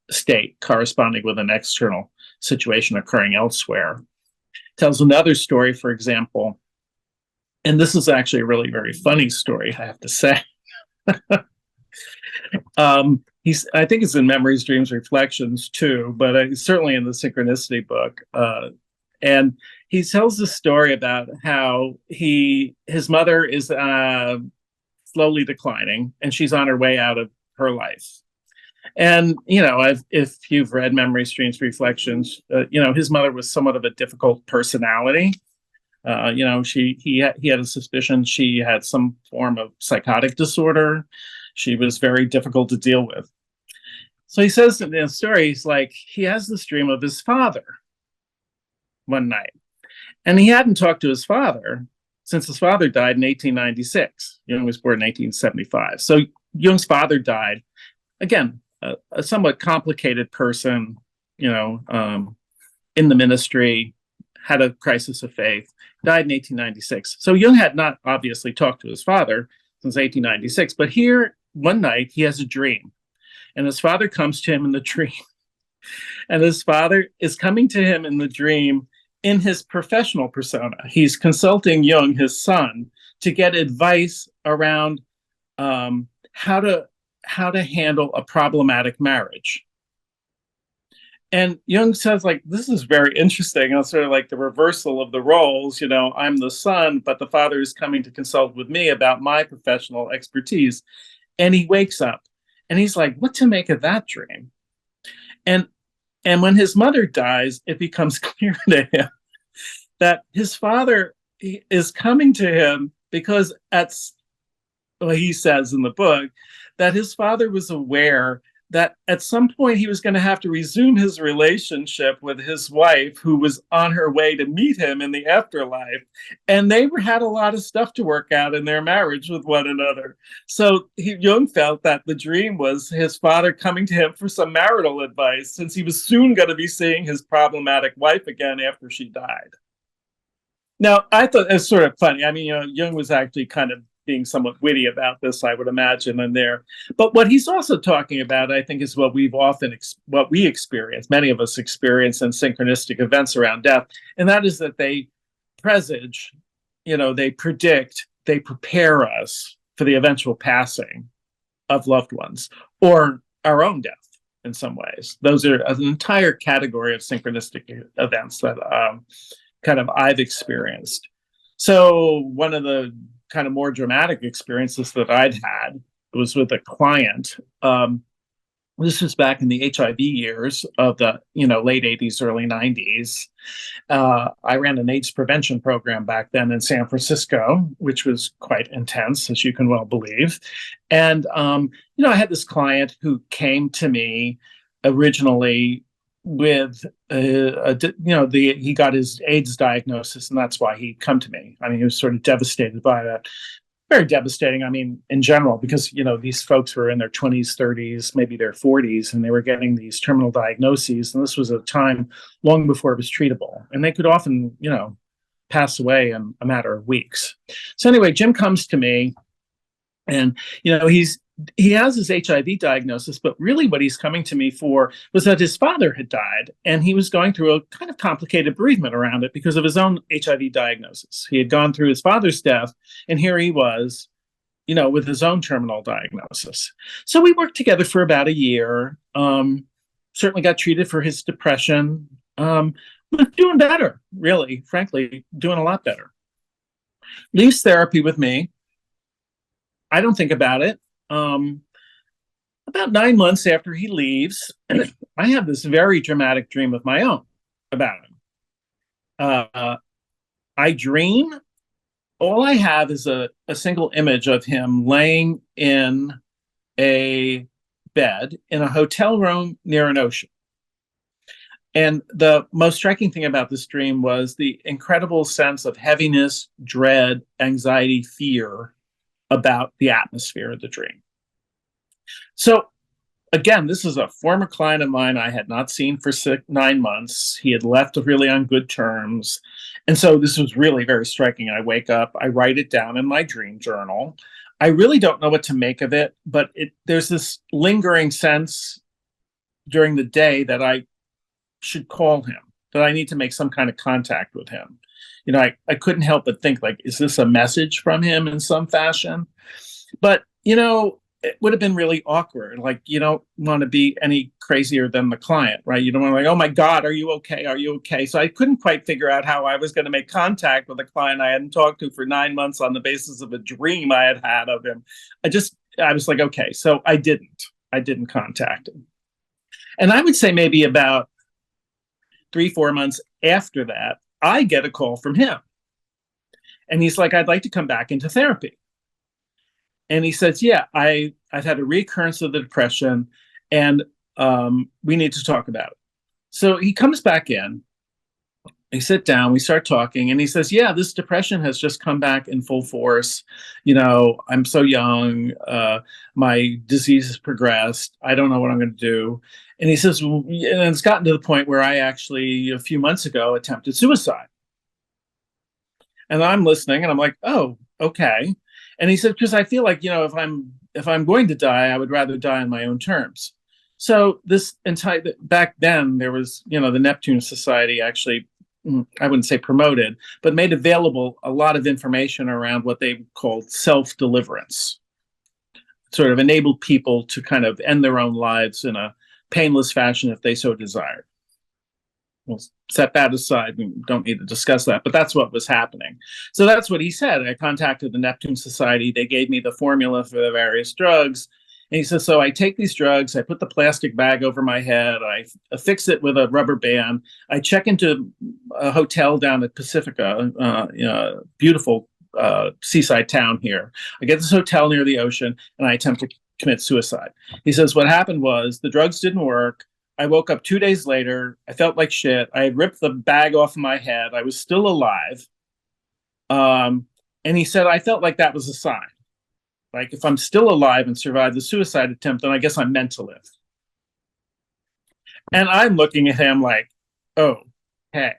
state corresponding with an external situation occurring elsewhere. Tells another story, for example, and this is actually a really very funny story, I have to say. I think it's in Memories, Dreams, Reflections too, but certainly in the Synchronicity book. And he tells the story about how his mother is slowly declining, and she's on her way out of her life. And, if you've read Memories, Dreams, Reflections, his mother was somewhat of a difficult personality. He had a suspicion she had some form of psychotic disorder. She was very difficult to deal with. So he says in the story, he's like, he has this dream of his father one night. And he hadn't talked to his father since his father died in 1896. Jung was born in 1875. So Jung's father died. Again, a somewhat complicated person, in the ministry, had a crisis of faith, died in 1896. So Jung had not obviously talked to his father since 1896, but here one night he has a dream, and his father comes to him in the dream, and his father is coming to him in the dream in his professional persona. He's consulting Jung, his son, to get advice around how to handle a problematic marriage. And Jung says, like, this is very interesting. It's sort of like the reversal of the roles. I'm the son, but the father is coming to consult with me about my professional expertise. And he wakes up and he's like, what to make of that dream? And And when his mother dies, it becomes clear to him that his father is coming to him because he says in the book that his father was aware that at some point he was going to have to resume his relationship with his wife, who was on her way to meet him in the afterlife. And they had a lot of stuff to work out in their marriage with one another. So Jung felt that the dream was his father coming to him for some marital advice, since he was soon going to be seeing his problematic wife again after she died. Now, I thought it was sort of funny. I mean, Jung was actually kind of being somewhat witty about this, I would imagine, in there. But what he's also talking about, I think, is what we experience, many of us experience in synchronistic events around death, and that is that they presage, they predict, they prepare us for the eventual passing of loved ones or our own death in some ways. Those are an entire category of synchronistic events that kind of I've experienced. So one of the kind of more dramatic experiences that I'd had was with a client. This was back in the HIV years of the late 80s, early 90s. I ran an AIDS prevention program back then in San Francisco, which was quite intense, as you can well believe. And I had this client who came to me originally with he got his AIDS diagnosis, and that's why he'd come to me. I mean, he was sort of devastated by that. Very devastating, I mean, in general, because these folks were in their 20s, 30s, maybe their 40s, and they were getting these terminal diagnoses, and this was a time long before it was treatable, and they could often pass away in a matter of weeks. So anyway, Jim comes to me, and he has his HIV diagnosis, but really what he's coming to me for was that his father had died, and he was going through a kind of complicated bereavement around it because of his own HIV diagnosis. He had gone through his father's death, and here he was, with his own terminal diagnosis. So we worked together for about a year, certainly got treated for his depression, but doing better, really, frankly, doing a lot better. Leaves therapy with me. I don't think about it. About 9 months after he leaves, I have this very dramatic dream of my own about him. I dream, all I have is a single image of him laying in a bed in a hotel room near an ocean. And the most striking thing about this dream was the incredible sense of heaviness, dread, anxiety, fear about the atmosphere of the dream. So again, this is a former client of mine I had not seen for 9 months. He had left really on good terms. And so this was really very striking. I wake up, I write it down in my dream journal. I really don't know what to make of it, but there's this lingering sense during the day that I should call him, that I need to make some kind of contact with him. I couldn't help but think, is this a message from him in some fashion? But, it would have been really awkward. You don't want to be any crazier than the client, right? You don't want to oh my God, are you okay? Are you okay? So I couldn't quite figure out how I was going to make contact with a client I hadn't talked to for 9 months on the basis of a dream I had of him. I was like, okay. So I didn't contact him. And I would say maybe about 3-4 months after that, I get a call from him. And he's like, I'd like to come back into therapy. And he says, yeah, I've had a recurrence of the depression, and we need to talk about it. So he comes back in, we sit down, we start talking, and he says, yeah, this depression has just come back in full force. I'm so young, my disease has progressed. I don't know what I'm going to do. And he says, and it's gotten to the point where I actually, a few months ago, attempted suicide. And I'm listening, and I'm like, oh, okay. And he said, because I feel like, if I'm going to die, I would rather die on my own terms. So back then there was, the Neptune Society actually, I wouldn't say promoted, but made available a lot of information around what they called self-deliverance. Sort of enabled people to kind of end their own lives in a painless fashion if they so desired. We'll set that aside. We don't need to discuss that, but that's what was happening. So that's what he said. I contacted the Neptune Society. They gave me the formula for the various drugs. And he says, so I take these drugs, I put the plastic bag over my head, I affix it with a rubber band, I check into a hotel down at Pacifica, beautiful seaside town here. I get this hotel near the ocean and I attempt to commit suicide. He says, what happened was the drugs didn't work. I woke up 2 days later. I felt like shit. I had ripped the bag off of my head. I was still alive. And he said, I felt like that was a sign. Like, if I'm still alive and survived the suicide attempt, then I guess I'm meant to live. And I'm looking at him like, oh, hey.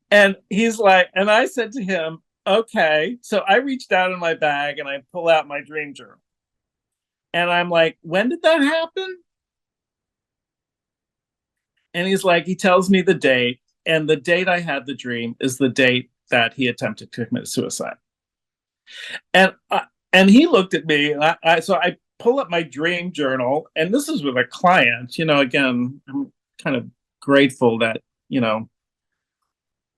And he's like, and I said to him, okay. So I reached out in my bag and I pull out my dream journal. And I'm like, when did that happen? And he's like, he tells me the date. And the date I had the dream is the date that he attempted to commit suicide. And he looked at me. And so I pull up my dream journal. And this is with a client. Again, I'm kind of grateful that,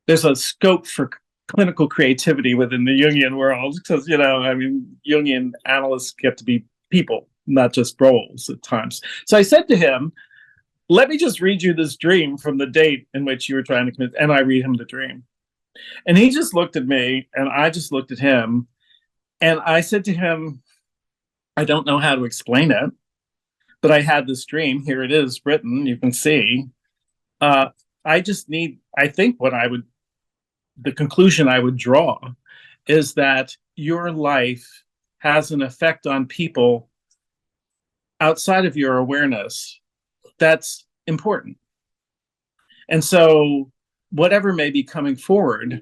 there's a scope for clinical creativity within the Jungian world. Because, Jungian analysts get to be people, not just roles at times. So I said to him, let me just read you this dream from the date in which you were trying to commit. And I read him the dream. And he just looked at me and I just looked at him. And I said to him, I don't know how to explain it, but I had this dream. Here it is written. You can see. I think the conclusion I would draw is that your life has an effect on people outside of your awareness that's important. And so whatever may be coming forward,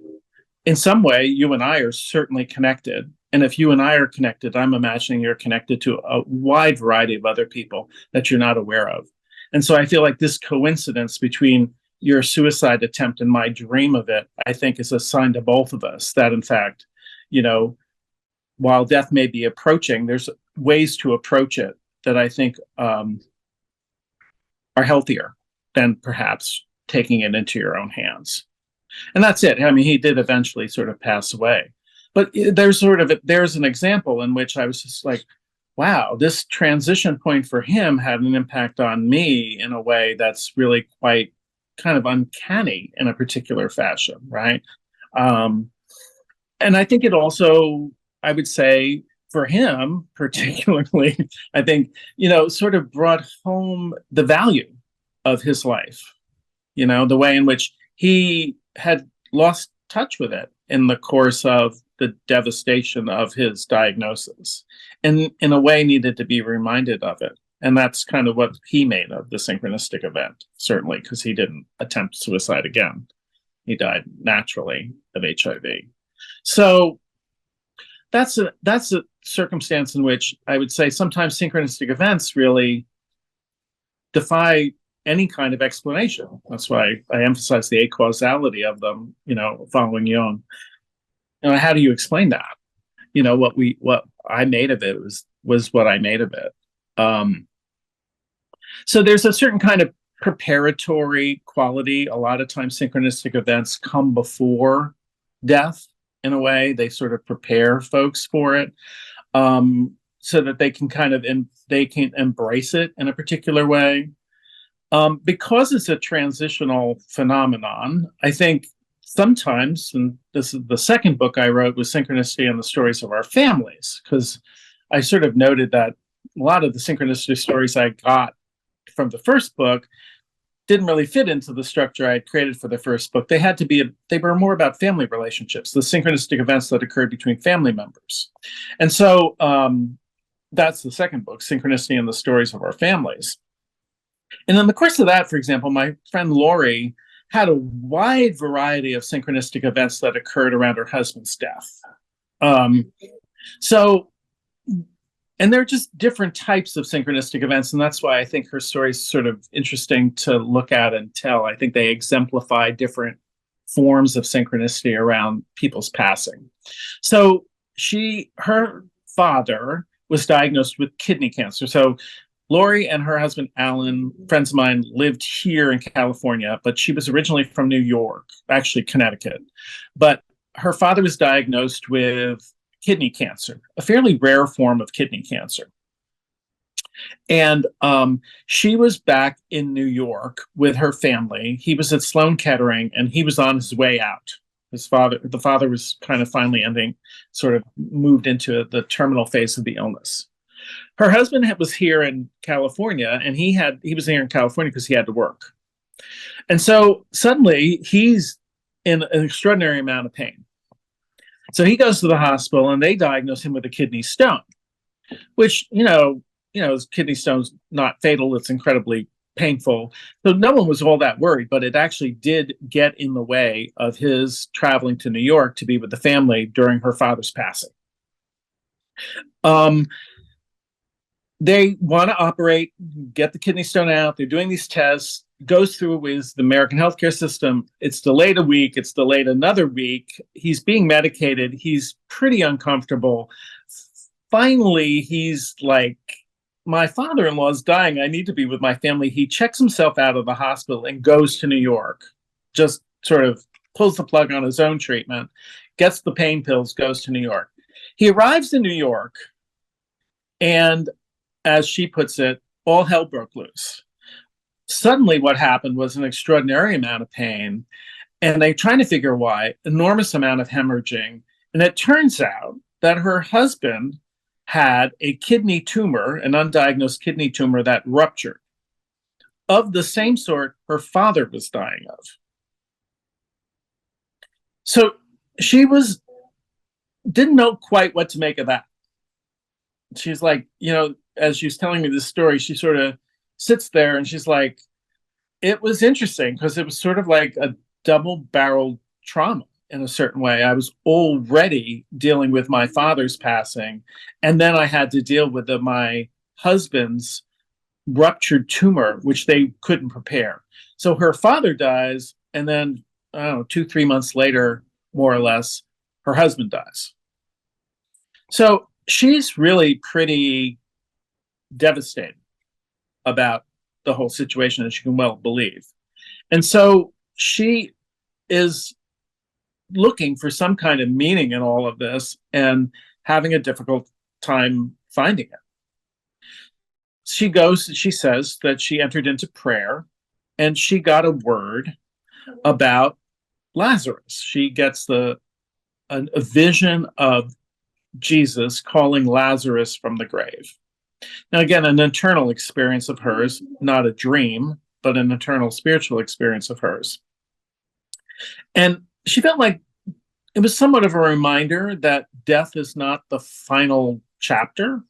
in some way, you and I are certainly connected. And if you and I are connected, I'm imagining you're connected to a wide variety of other people that you're not aware of. And so I feel like this coincidence between your suicide attempt and my dream of it, I think is a sign to both of us that, in fact, while death may be approaching, there's ways to approach it that I think are healthier than perhaps taking it into your own hands. And that's it. I mean, he did eventually sort of pass away. But there's an example in which I was just like, wow, this transition point for him had an impact on me in a way that's really quite kind of uncanny in a particular fashion, right? And I think it also, I would say, for him particularly, I think, sort of brought home the value of his life, the way in which he had lost touch with it in the course of the devastation of his diagnosis, and in a way needed to be reminded of it. And that's kind of what he made of the synchronistic event, certainly, because he didn't attempt suicide again. He died naturally of HIV. So that's a circumstance in which I would say sometimes synchronistic events really defy any kind of explanation. That's why I emphasize the acausality of them, following Jung. How do you explain that? What I made of it was what I made of it. So there's a certain kind of preparatory quality. A lot of times synchronistic events come before death in a way. They sort of prepare folks for it, so that they can they can embrace it in a particular way. Because it's a transitional phenomenon, I think sometimes, and this is the second book I wrote, was Synchronicity and the Stories of Our Families, because I sort of noted that a lot of the synchronicity stories I got from the first book didn't really fit into the structure I had created for the first book. They were more about family relationships, the synchronistic events that occurred between family members. And so that's the second book, Synchronicity and the Stories of Our Families. And in the course of that, for example, my friend Lori had a wide variety of synchronistic events that occurred around her husband's death. And they're just different types of synchronistic events. And that's why I think her story is sort of interesting to look at and tell. I think they exemplify different forms of synchronicity around people's passing. So her father was diagnosed with kidney cancer. So Lori and her husband, Alan, friends of mine, lived here in California, but she was originally from New York, actually Connecticut. But her father was diagnosed with kidney cancer, a fairly rare form of kidney cancer. And she was back in New York with her family. He was at Sloan Kettering, and he was on his way out. The father was kind of finally sort of moved into the terminal phase of the illness. Her husband was here in California, and he was here in California because he had to work. And so suddenly he's in an extraordinary amount of pain. So he goes to the hospital, and they diagnose him with a kidney stone, which, kidney stone's not fatal. It's incredibly painful. So no one was all that worried, but it actually did get in the way of his traveling to New York to be with the family during her father's passing. They want to operate, get the kidney stone out. They're doing these tests, goes through with the American healthcare system. It's delayed a week. It's delayed another week. He's being medicated. He's pretty uncomfortable. Finally, he's like, my father-in-law is dying. I need to be with my family. He checks himself out of the hospital and goes to New York, just sort of pulls the plug on his own treatment, gets the pain pills, goes to New York. He arrives in New York, and as she puts it, all hell broke loose. Suddenly what happened was an extraordinary amount of pain, and they're trying to figure why, enormous amount of hemorrhaging. And it turns out that her husband had a kidney tumor, an undiagnosed kidney tumor that ruptured, of the same sort her father was dying of. So she didn't know quite what to make of that. She's like, as she's telling me this story, she sort of sits there and she's like, it was interesting because it was sort of like a double-barreled trauma in a certain way. I was already dealing with my father's passing, and then I had to deal with my husband's ruptured tumor, which they couldn't prepare. So her father dies, and then, 2-3 months later, more or less, her husband dies. So she's really pretty devastated about the whole situation, as you can well believe. And so she is looking for some kind of meaning in all of this and having a difficult time finding it. She says that she entered into prayer, and she got a word about Lazarus. She gets a vision of Jesus calling Lazarus from the grave. Now, again, an internal experience of hers, not a dream, but an internal spiritual experience of hers. And she felt like it was somewhat of a reminder that death is not the final chapter,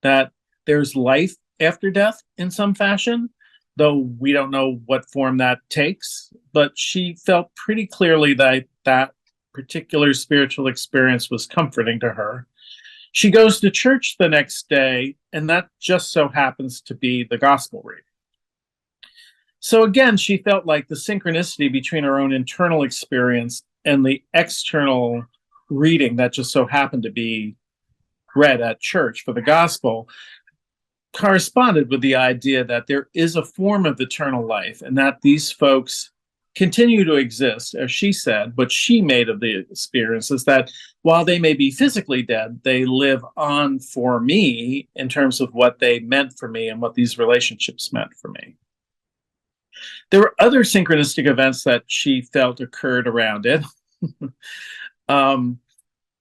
that there's life after death in some fashion, though we don't know what form that takes. But she felt pretty clearly that that particular spiritual experience was comforting to her. She goes to church the next day, and that just so happens to be the gospel reading. So again, she felt like the synchronicity between her own internal experience and the external reading that just so happened to be read at church for the gospel corresponded with the idea that there is a form of eternal life, and that these folks continue to exist, as she said. What she made of the experience is that while they may be physically dead, they live on for me in terms of what they meant for me and what these relationships meant for me. There were other synchronistic events that she felt occurred around it.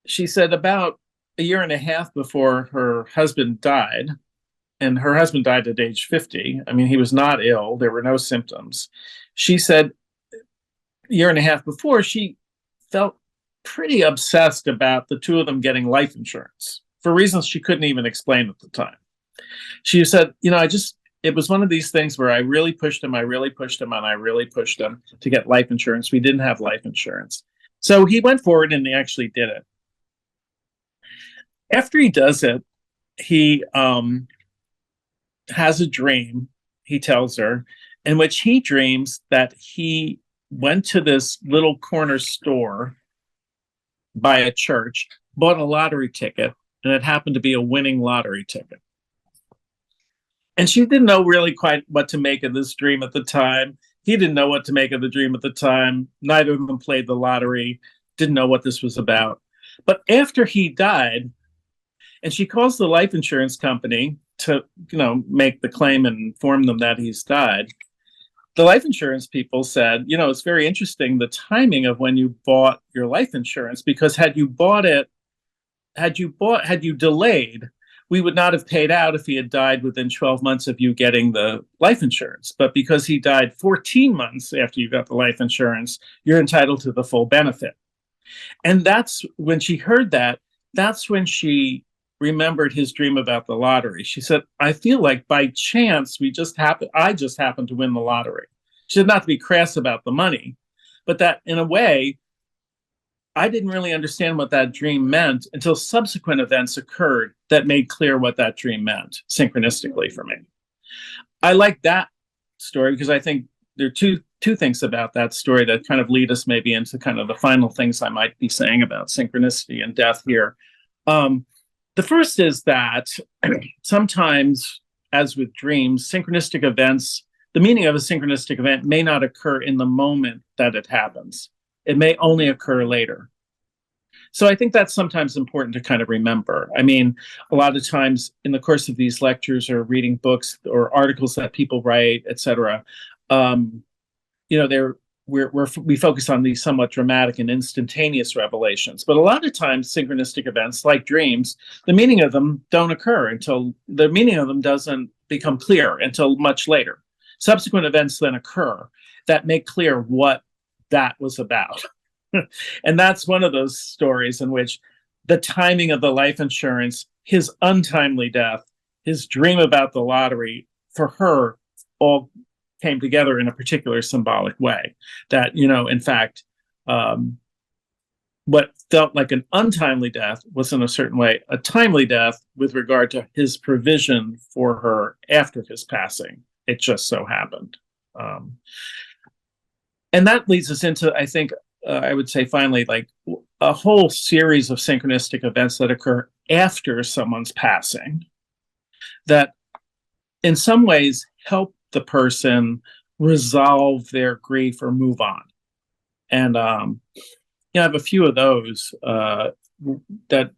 She said about a year and a half before her husband died, and her husband died at age 50. I mean, he was not ill. There were no symptoms. She said a year and a half before, she felt pretty obsessed about the two of them getting life insurance for reasons she couldn't even explain at the time. She said, it was one of these things where I really pushed him, and I really pushed him to get life insurance. We didn't have life insurance. So he went forward and he actually did it. After he does it, he has a dream, he tells her, in which he dreams that he went to this little corner store by a church, bought a lottery ticket, and it happened to be a winning lottery ticket. And she didn't know really quite what to make of this dream at the time. He didn't know what to make of the dream at the time. Neither of them played the lottery, didn't know what this was about. But after he died, and she calls the life insurance company to, make the claim and inform them that he's died. The life insurance people said, it's very interesting, the timing of when you bought your life insurance, because had you delayed, we would not have paid out if he had died within 12 months of you getting the life insurance. But because he died 14 months after you got the life insurance, you're entitled to the full benefit. And that's when she heard that, that's when she remembered his dream about the lottery. She said, I feel like by chance I just happened to win the lottery. She said, not to be crass about the money, but that in a way, I didn't really understand what that dream meant until subsequent events occurred that made clear what that dream meant synchronistically for me. I like that story because I think there are two things about that story that kind of lead us maybe into kind of the final things I might be saying about synchronicity and death here. The first is that sometimes, as with dreams, synchronistic events, the meaning of a synchronistic event may not occur in the moment that it happens. It may only occur later. So I think that's sometimes important to kind of remember. I mean, a lot of times in the course of these lectures or reading books or articles that people write, et cetera, we focus on these somewhat dramatic and instantaneous revelations. But a lot of times synchronistic events like dreams, the meaning of them don't occur until the meaning of them doesn't become clear until much later. Subsequent events then occur that make clear what that was about. And that's one of those stories in which the timing of the life insurance, his untimely death, his dream about the lottery, for her, all came together in a particular symbolic way. That, in fact, what felt like an untimely death was in a certain way a timely death with regard to his provision for her after his passing. It just so happened. And that leads us into, I think, I would say finally, like a whole series of synchronistic events that occur after someone's passing that in some ways help the person resolve their grief or move on. And I have a few of those that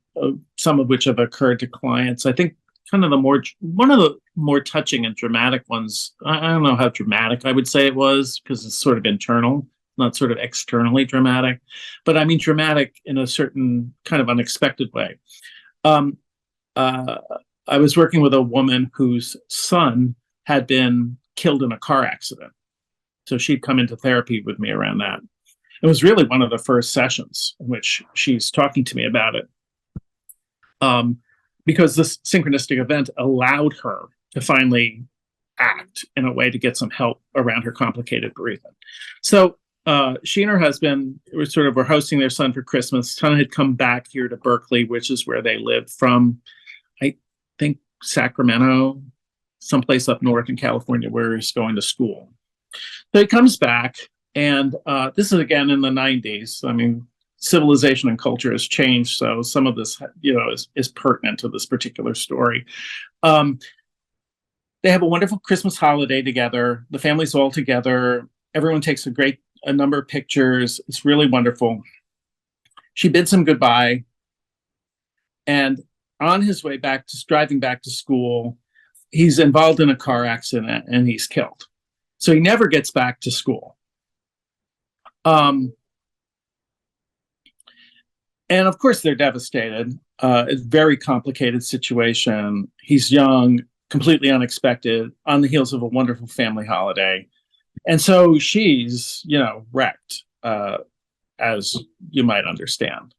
some of which have occurred to clients. I think kind of one of the more touching and dramatic ones, I don't know how dramatic I would say it was because it's sort of internal, not sort of externally dramatic, but I mean dramatic in a certain kind of unexpected way. I was working with a woman whose son had been killed in a car accident. So she'd come into therapy with me around that. It was really one of the first sessions in which she's talking to me about it. Because this synchronistic event allowed her to finally act in a way to get some help around her complicated bereavement. So she and her husband were hosting their son for Christmas. Son had come back here to Berkeley, which is where they lived from, I think, Sacramento, someplace up north in California where he's going to school. So he comes back, and this is again in the 90s. I mean, civilization and culture has changed, so some of this, is pertinent to this particular story. They have a wonderful Christmas holiday together. The family's all together. Everyone takes a number of pictures. It's really wonderful. She bids him goodbye, and on his way back, driving back to school, he's involved in a car accident and he's killed. So he never gets back to school. And of course, they're devastated. It's a very complicated situation. He's young, completely unexpected, on the heels of a wonderful family holiday. And so she's, wrecked, as you might understand.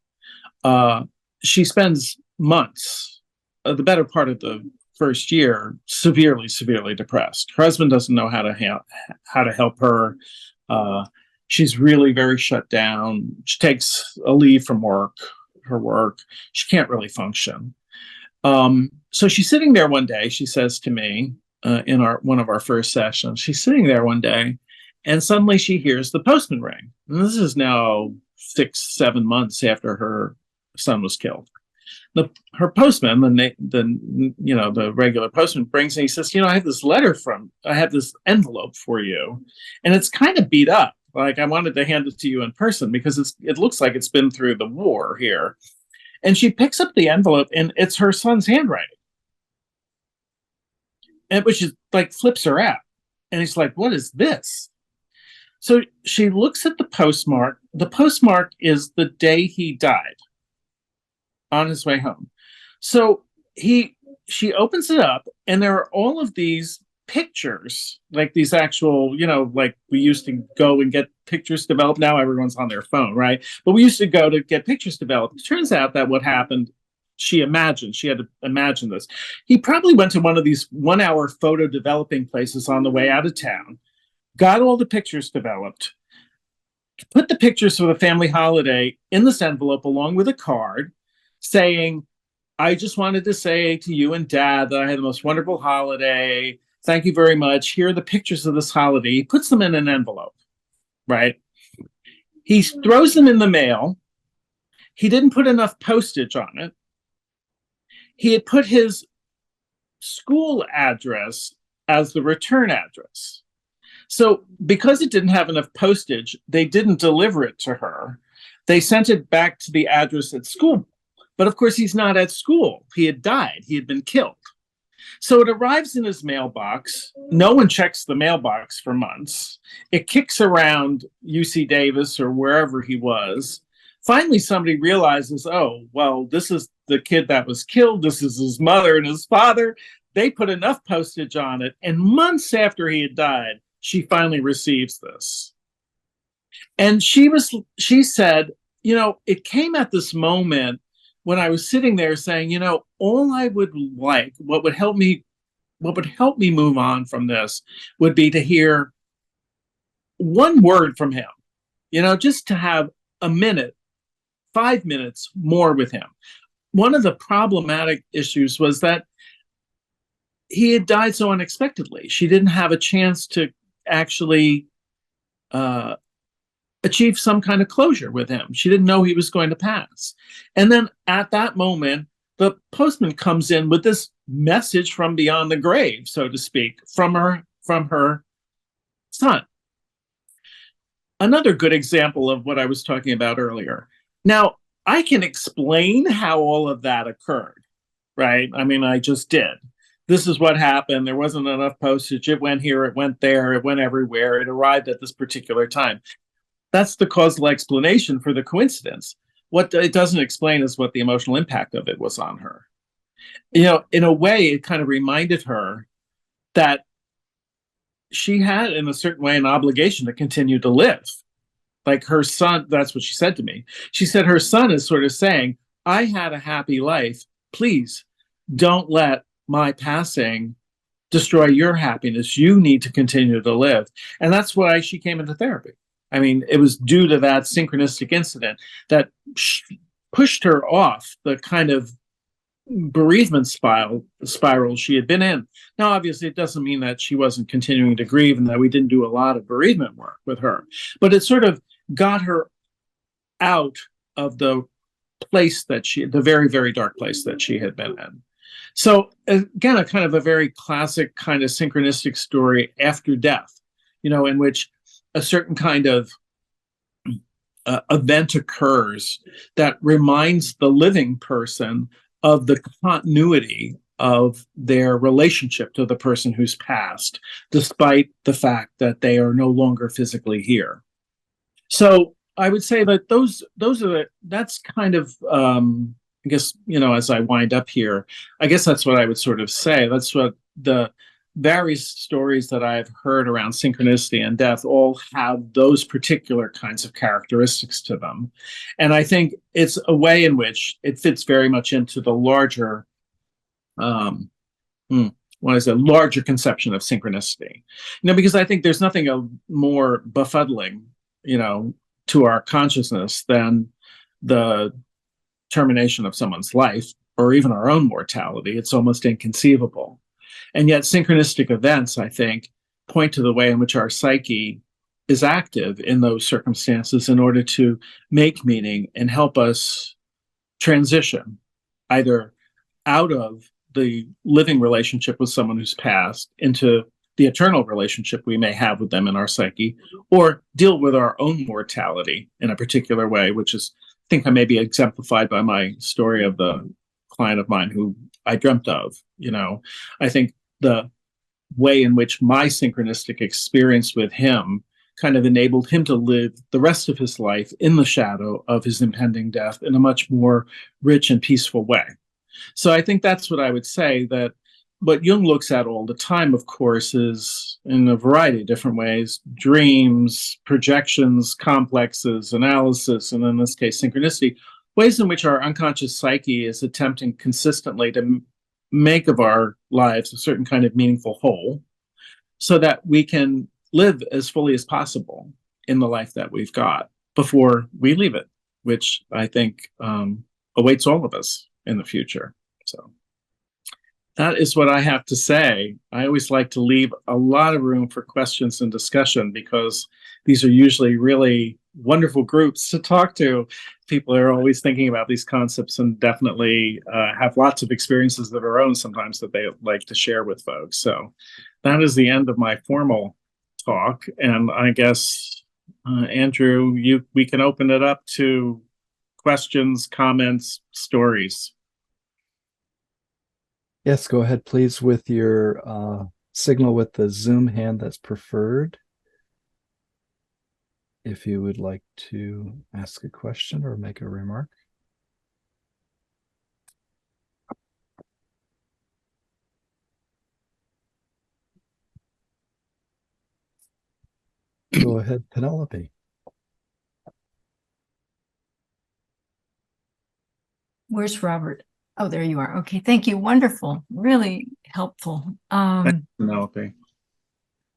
She spends months, the better part of the first year, severely depressed. Her husband doesn't know how to help her. She's really very shut down. She takes a leave from her work. She can't really function. So she's sitting there one day, she says to me, in one of our first sessions, she's sitting there one day, and suddenly she hears the postman ring. And this is now 6-7 months after her son was killed. Her postman, the regular postman, brings and he says, I have this envelope for you, and it's kind of beat up. Like, I wanted to hand it to you in person because it looks like it's been through the war here. And she picks up the envelope, and it's her son's handwriting. And which is like flips her out. And he's like, what is this? So she looks at the postmark. The postmark is the day he died on his way home. So she opens it up, and there are all of these pictures, like these actual, like we used to go and get pictures developed. Now everyone's on their phone, right? But we used to go to get pictures developed. It turns out that what happened, she had to imagine this. He probably went to one of these 1-hour photo developing places on the way out of town, got all the pictures developed, put the pictures for the family holiday in this envelope along with a card saying, I just wanted to say to you and Dad that I had the most wonderful holiday. Thank you very much. Here are the pictures of this holiday. He puts them in an envelope, right? He throws them in the mail. He didn't put enough postage on it. He had put his school address as the return address. So because it didn't have enough postage, they didn't deliver it to her. They sent it back to the address at school. But of course, he's not at school. He had died. He had been killed. So it arrives in his mailbox. No one checks the mailbox for months. It kicks around UC Davis or wherever he was. Finally, somebody realizes, oh, well, this is the kid that was killed. This is his mother and his father. They put enough postage on it. And months after he had died, she finally receives this. And she said, it came at this moment when I was sitting there saying, all I would like, what would help me move on from this would be to hear one word from him, just to have a minute, 5 minutes more with him. One of the problematic issues was that he had died so unexpectedly. She didn't have a chance to actually achieve some kind of closure with him. She didn't know he was going to pass. And then at that moment, the postman comes in with this message from beyond the grave, so to speak, from her son. Another good example of what I was talking about earlier. Now, I can explain how all of that occurred, right? I mean, I just did. This is what happened. There wasn't enough postage. It went here, it went there, it went everywhere. It arrived at this particular time. That's the causal explanation for the coincidence. What it doesn't explain is what the emotional impact of it was on her. In a way, it kind of reminded her that she had, in a certain way, an obligation to continue to live. Like her son, that's what she said to me. She said her son is sort of saying, I had a happy life. Please don't let my passing destroy your happiness. You need to continue to live. And that's why she came into therapy. I mean, it was due to that synchronistic incident that pushed her off the kind of bereavement spiral she had been in. Now, obviously, it doesn't mean that she wasn't continuing to grieve and that we didn't do a lot of bereavement work with her, but it sort of got her out of the place the very, very dark place that she had been in. So again, a kind of a very classic kind of synchronistic story after death, in which a certain kind of event occurs that reminds the living person of the continuity of their relationship to the person who's passed, despite the fact that they are no longer physically here. So I would say that that's kind of, I guess, as I wind up here, I guess that's what I would sort of say. That's what the various stories that I've heard around synchronicity and death all have those particular kinds of characteristics to them. And I think it's a way in which it fits very much into the larger, larger conception of synchronicity. Because I think there's nothing more befuddling, to our consciousness than the termination of someone's life or even our own mortality. It's almost inconceivable. And yet synchronistic events, I think, point to the way in which our psyche is active in those circumstances in order to make meaning and help us transition either out of the living relationship with someone who's passed into the eternal relationship we may have with them in our psyche, or deal with our own mortality in a particular way, which is think I may be exemplified by my story of the client of mine who I dreamt of. I think the way in which my synchronistic experience with him kind of enabled him to live the rest of his life in the shadow of his impending death in a much more rich and peaceful way. So I think that's what I would say, that what Jung looks at all the time, of course, is in a variety of different ways: dreams, projections, complexes, analysis, and in this case, synchronicity, ways in which our unconscious psyche is attempting consistently to make of our lives a certain kind of meaningful whole so that we can live as fully as possible in the life that we've got before we leave it, which I think awaits all of us in the future. So that is what I have to say. I always like to leave a lot of room for questions and discussion, because these are usually really wonderful groups to talk to. People are always thinking about these concepts and definitely have lots of experiences of their own sometimes that they like to share with folks. So that is the end of my formal talk. And I guess, Andrew, we can open it up to questions, comments, stories. Yes, go ahead, please, with your signal with the Zoom hand that's preferred. If you would like to ask a question or make a remark. Go ahead, Penelope. Where's Robert? Oh, there you are. Okay, thank you. Wonderful. Really helpful. Penelope.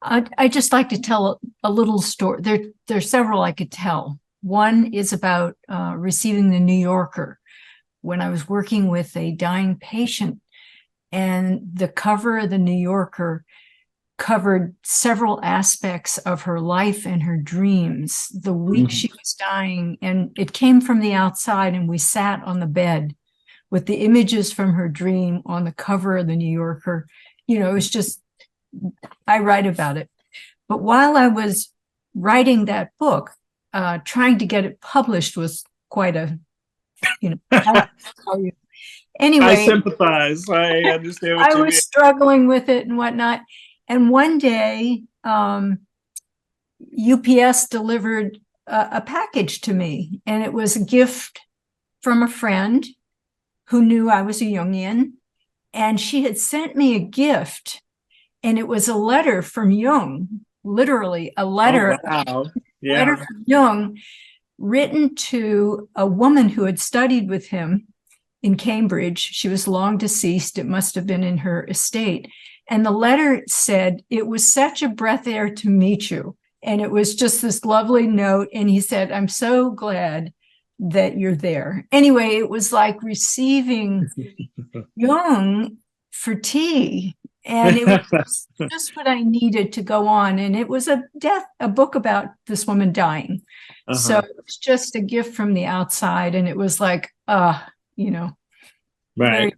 I'd just like to tell a little story. There's several I could tell. One is about receiving the New Yorker when I was working with a dying patient, and the cover of the New Yorker covered several aspects of her life and her dreams the week she was dying. And it came from the outside, and we sat on the bed with the images from her dream on the cover of the New Yorker. It was just, I write about it. But while I was writing that book, trying to get it published was quite a, Anyway, I sympathize. I understand what I you was mean. struggling with it and whatnot. And one day, UPS delivered a package to me, and it was a gift from a friend who knew I was a Jungian, and she had sent me a gift, and it was a letter from Jung, literally a letter, letter from Jung, written to a woman who had studied with him in Cambridge. She was long deceased. It must have been in her estate. And the letter said, "It was such a breath of air to meet you." And it was just this lovely note. And he said, "I'm so glad that you're there." Anyway, it was like receiving Jung for tea. And it was just what I needed to go on. And it was a book about this woman dying. So it was just a gift from the outside. And it was like, Right. Very,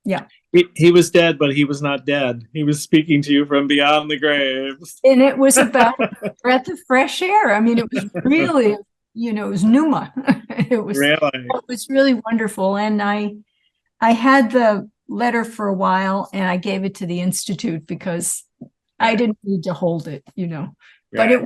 yeah. He was dead, but he was not dead. He was speaking to you from beyond the grave. And it was about a breath of fresh air. I mean, it was really, it was pneuma. It was really wonderful. And I had the letter for a while, and I gave it to the Institute because I didn't need to hold it, But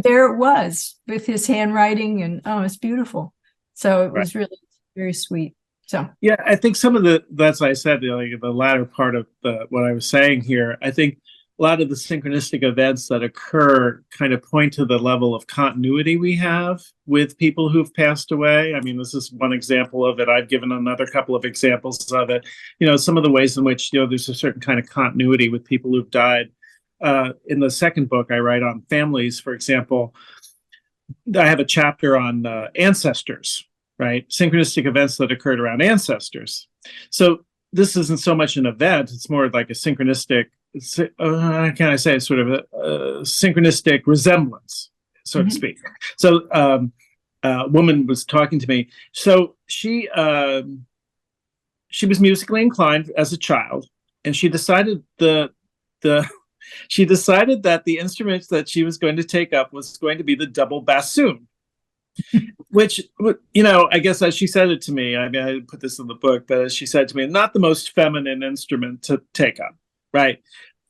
there it was with his handwriting, and it's beautiful. So it was really very sweet. So yeah, I think some of that's why I said the latter part of what I was saying here. I think a lot of the synchronistic events that occur kind of point to the level of continuity we have with people who've passed away. I mean, this is one example of it. I've given another couple of examples of it. Some of the ways in which there's a certain kind of continuity with people who've died. In the second book I write on families, for example, I have a chapter on ancestors. Right? Synchronistic events that occurred around ancestors. So this isn't so much an event, it's more like a synchronistic, how can I say, sort of a synchronistic resemblance, so to speak. So a woman was talking to me. So she was musically inclined as a child, and she decided that the instrument that she was going to take up was going to be the double bassoon. Which, you know, I guess as she said it to me, I mean, I didn't put this in the book, but as she said to me, not the most feminine instrument to take up, right?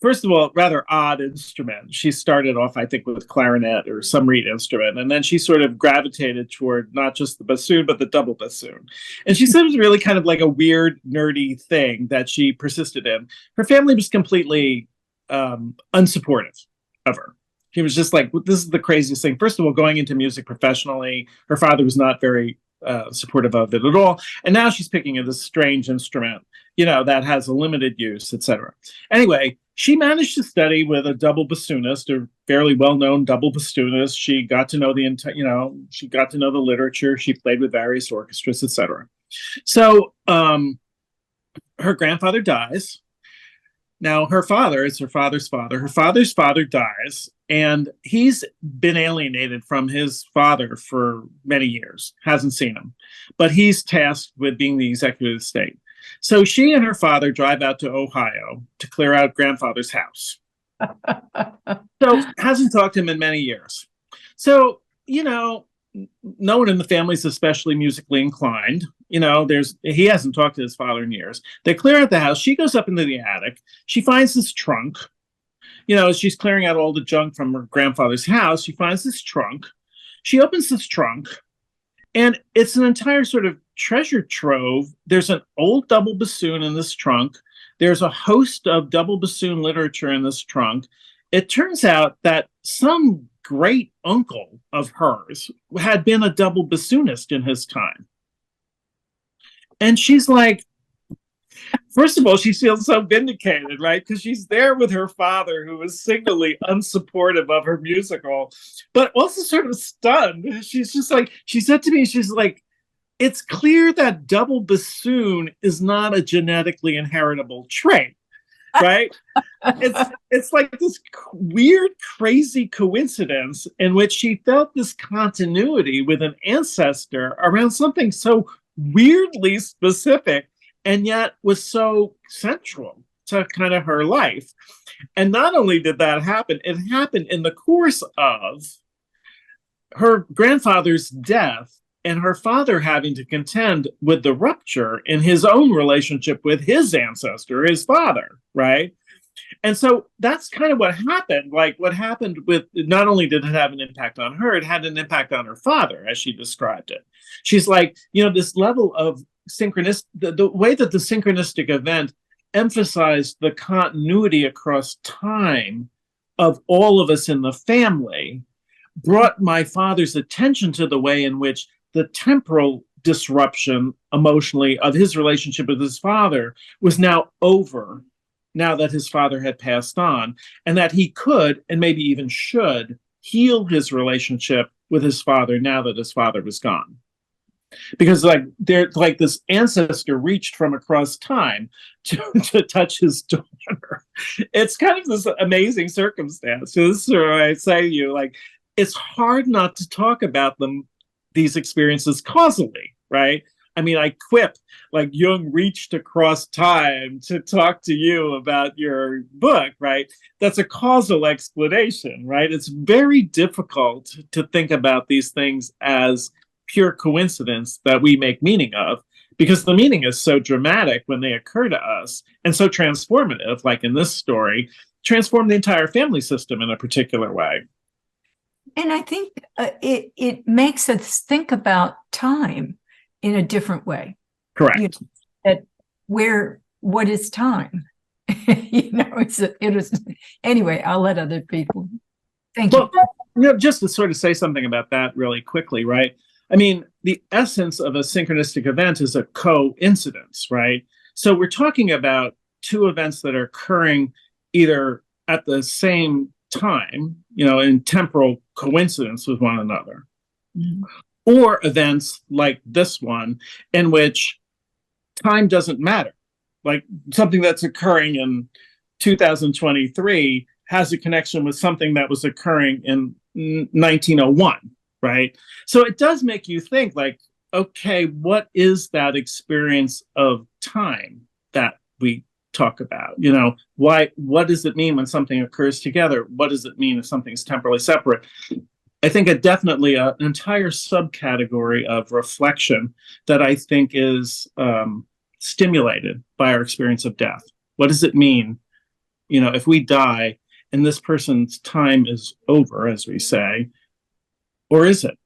First of all, rather odd instrument. She started off, I think, with clarinet or some reed instrument, and then she sort of gravitated toward not just the bassoon, but the double bassoon. And she said it was really kind of like a weird, nerdy thing that she persisted in. Her family was completely unsupportive of her. He was just like, this is the craziest thing. First of all, going into music professionally, her father was not very supportive of it at all. And now she's picking up this strange instrument, you know, that has a limited use, etc. Anyway, she managed to study with a double bassoonist, a fairly well-known double bassoonist. She got to know she got to know the literature. She played with various orchestras, etc. So her grandfather dies. Now, her father is her father's father. Her father's father dies, and he's been alienated from his father for many years, hasn't seen him. But he's tasked with being the executive of the estate. So she and her father drive out to Ohio to clear out grandfather's house. So hasn't talked to him in many years. So, you know, no one in the family is especially musically inclined. You know, he hasn't talked to his father in years. They clear out the house. She goes up into the attic. She finds this trunk. You know, she's clearing out all the junk from her grandfather's house. She finds this trunk. She opens this trunk, and it's an entire sort of treasure trove. There's an old double bassoon in this trunk. There's a host of double bassoon literature in this trunk. It turns out that some great uncle of hers had been a double bassoonist in his time. And she's like, first of all, she feels so vindicated, right? Because she's there with her father, who was signally unsupportive of her musical, but also sort of stunned. She's just like, she said to me, she's like, it's clear that double bassoon is not a genetically inheritable trait, right? It's like this weird, crazy coincidence in which she felt this continuity with an ancestor around something so weirdly specific, and yet was so central to kind of her life. And not only did that happen, it happened in the course of her grandfather's death and her father having to contend with the rupture in his own relationship with his ancestor, his father, right? And so that's kind of what happened. Like what happened with, not only did it have an impact on her, it had an impact on her father, as she described it. She's like, you know, this level of synchronicity, the way that the synchronistic event emphasized the continuity across time of all of us in the family brought my father's attention to the way in which the temporal disruption emotionally of his relationship with his father was now over, now that his father had passed on, and that he could, and maybe even should, heal his relationship with his father now that his father was gone. Because like this ancestor reached from across time to touch his daughter. It's kind of this amazing circumstance. So this is what I say to you, like, it's hard not to talk about these experiences causally, right? I mean, I quip, like Jung reached across time to talk to you about your book, right? That's a causal explanation, right? It's very difficult to think about these things as pure coincidence that we make meaning of, because the meaning is so dramatic when they occur to us and so transformative, like in this story, transform the entire family system in a particular way. And I think it makes us think about time in a different way. Correct. You know, what is time? You know, it is. Anyway, I'll let other people. Thank you. You know, just to sort of say something about that really quickly, right? I mean, the essence of a synchronistic event is a coincidence, right? So we're talking about two events that are occurring either at the same time, you know, in temporal coincidence with one another, or events like this one in which time doesn't matter. Like something that's occurring in 2023 has a connection with something that was occurring in 1901. Right. So it does make you think like, okay, what is that experience of time that we talk about? You know, what does it mean when something occurs together? What does it mean if something's temporally separate? I think definitely an entire subcategory of reflection that I think is stimulated by our experience of death. What does it mean, if we die and this person's time is over, as we say, or is it?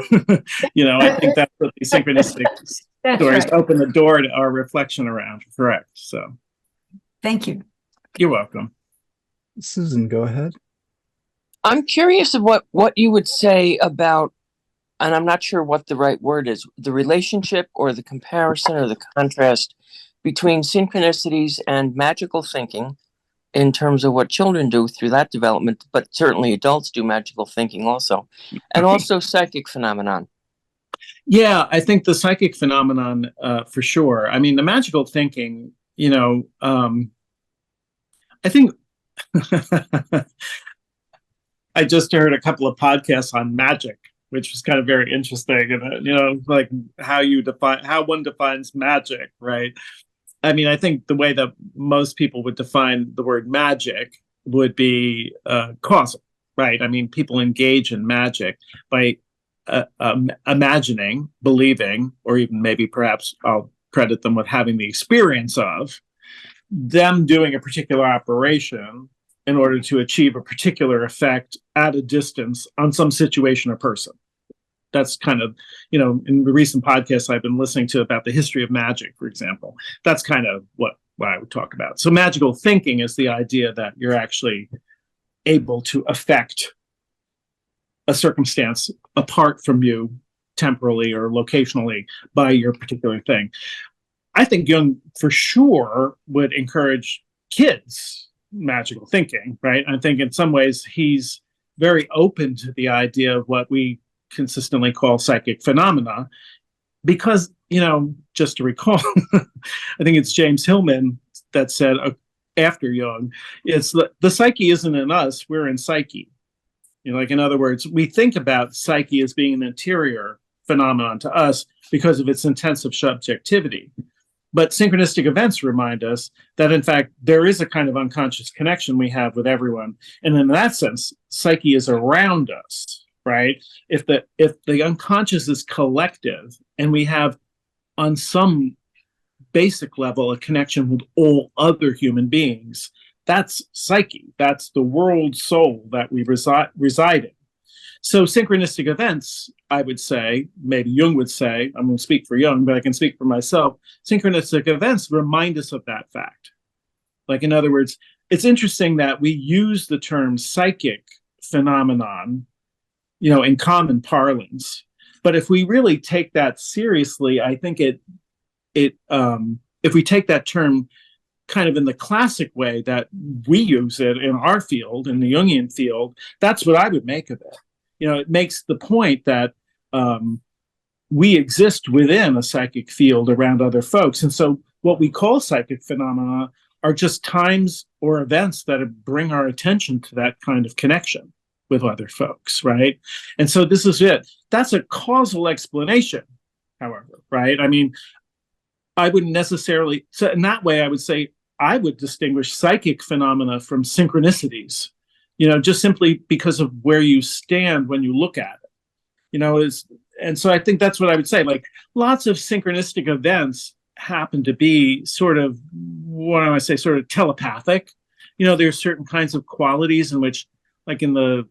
I think that's what the synchronistic stories right. open the door to our reflection around. Correct. So, Thank you. you're welcome. Susan, go ahead. I'm curious of what you would say about, and I'm not sure what the right word is, the relationship or the comparison or the contrast between synchronicities and magical thinking in terms of what children do through that development, but certainly adults do magical thinking also, and also psychic phenomenon. Yeah, I think the psychic phenomenon, for sure. I mean, the magical thinking, I think I just heard a couple of podcasts on magic, which was kind of very interesting. And, like how one defines magic, right? I mean, I think the way that most people would define the word magic would be causal, right? I mean, people engage in magic by imagining, believing, or even maybe perhaps I'll credit them with having the experience of them doing a particular operation in order to achieve a particular effect at a distance on some situation or person. That's kind of, in the recent podcasts I've been listening to about the history of magic, for example, that's kind of what I would talk about. So magical thinking is the idea that you're actually able to affect a circumstance apart from you temporally or locationally by your particular thing. I think Jung for sure would encourage kids magical thinking, right? I think in some ways he's very open to the idea of what we consistently call psychic phenomena, because, just to recall, I think it's James Hillman that said after Jung, it's the psyche isn't in us, we're in psyche. Like, in other words, we think about psyche as being an interior phenomenon to us because of its intensive subjectivity. But synchronistic events remind us that, in fact, there is a kind of unconscious connection we have with everyone. And in that sense, psyche is around us, right? If the unconscious is collective and we have, on some basic level, a connection with all other human beings, that's psyche. That's the world soul that we reside in. So synchronistic events, I would say, maybe Jung would say, I'm going to speak for Jung, but I can speak for myself. Synchronistic events remind us of that fact. Like, in other words, it's interesting that we use the term psychic phenomenon, in common parlance. But if we really take that seriously, I think if we take that term kind of in the classic way that we use it in our field, in the Jungian field, that's what I would make of it. It makes the point that we exist within a psychic field around other folks. And so what we call psychic phenomena are just times or events that bring our attention to that kind of connection with other folks, right? And so this is it. That's a causal explanation, however, right? I mean, I wouldn't necessarily, so in that way, I would say I would distinguish psychic phenomena from synchronicities, just simply because of where you stand when you look at it, and so I think that's what I would say. Like, lots of synchronistic events happen to be sort of, what do I say, sort of telepathic. There's certain kinds of qualities in which, like in the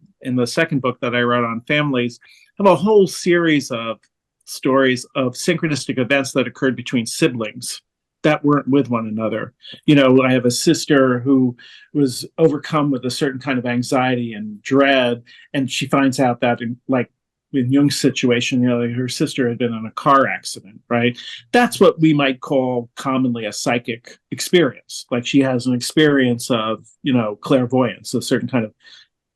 second book that I wrote on families, I have a whole series of stories of synchronistic events that occurred between siblings that weren't with one another. I have a sister who was overcome with a certain kind of anxiety and dread, and she finds out that in Jung's situation, her sister had been in a car accident, right? That's what we might call commonly a psychic experience. Like, she has an experience of, clairvoyance, a certain kind of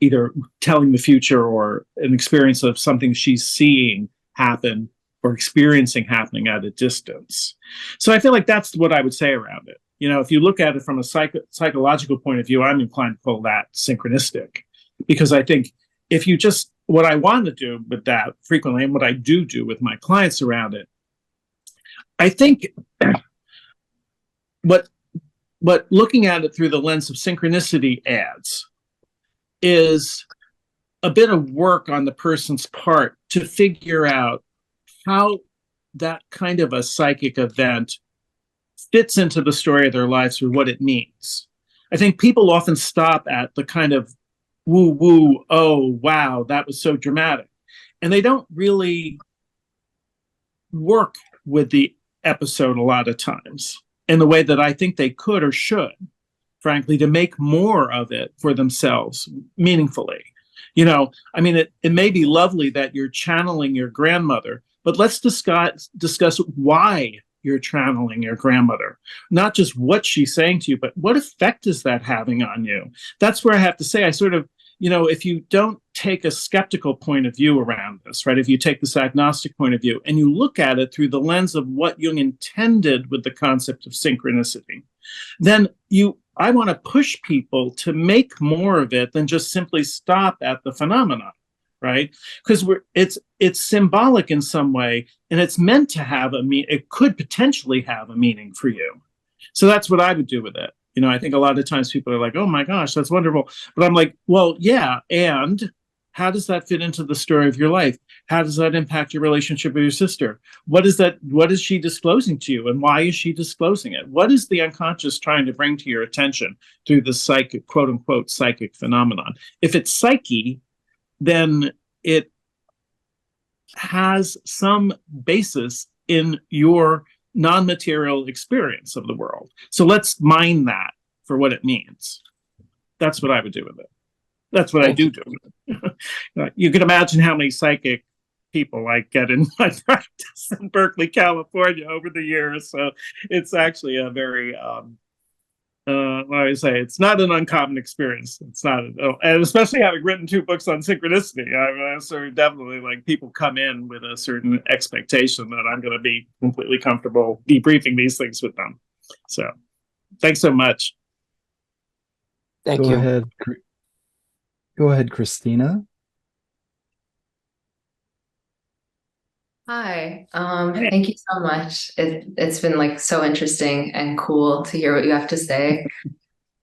either telling the future or an experience of something she's seeing happen or experiencing happening at a distance. So I feel like that's what I would say around it. If you look at it from a psychological point of view, I'm inclined to call that synchronistic, because I think if you just, what I want to do with that frequently, and what I do with my clients around it, I think what looking at it through the lens of synchronicity adds is a bit of work on the person's part to figure out how that kind of a psychic event fits into the story of their lives or what it means. I think people often stop at the kind of woo woo, oh, wow, that was so dramatic. And they don't really work with the episode a lot of times in the way that I think they could or should, frankly, to make more of it for themselves meaningfully. You know, I mean, it may be lovely that you're channeling your grandmother, but let's discuss why you're channeling your grandmother, not just what she's saying to you, but what effect is that having on you? That's where I have to say, I sort of, you know, if you don't take a skeptical point of view around this, right? If you take this agnostic point of view and you look at it through the lens of what Jung intended with the concept of synchronicity, then I want to push people to make more of it than just simply stop at the phenomenon, right? Because it's symbolic in some way, and it's meant to have it could potentially have a meaning for you. So that's what I would do with it. You know, I think a lot of times people are like, oh my gosh, that's wonderful. But I'm like, well, yeah. And how does that fit into the story of your life? How does that impact your relationship with your sister? What is she disclosing to you? And why is she disclosing it? What is the unconscious trying to bring to your attention through the psychic, quote unquote, psychic phenomenon? If it's psyche, then it has some basis in your non-material experience of the world. So let's mine that for what it means. That's what I would do with it. That's what I do with it. You can imagine how many psychic people I get in my practice in Berkeley, California over the years. So it's actually a very, what I say, it's not an uncommon experience. It's not, and especially having written 2 books on synchronicity, I sort of definitely like people come in with a certain expectation that I'm going to be completely comfortable debriefing these things with them. So thanks so much. Thank you. Go ahead, Christina. Hi, thank you so much. It's been like so interesting and cool to hear what you have to say.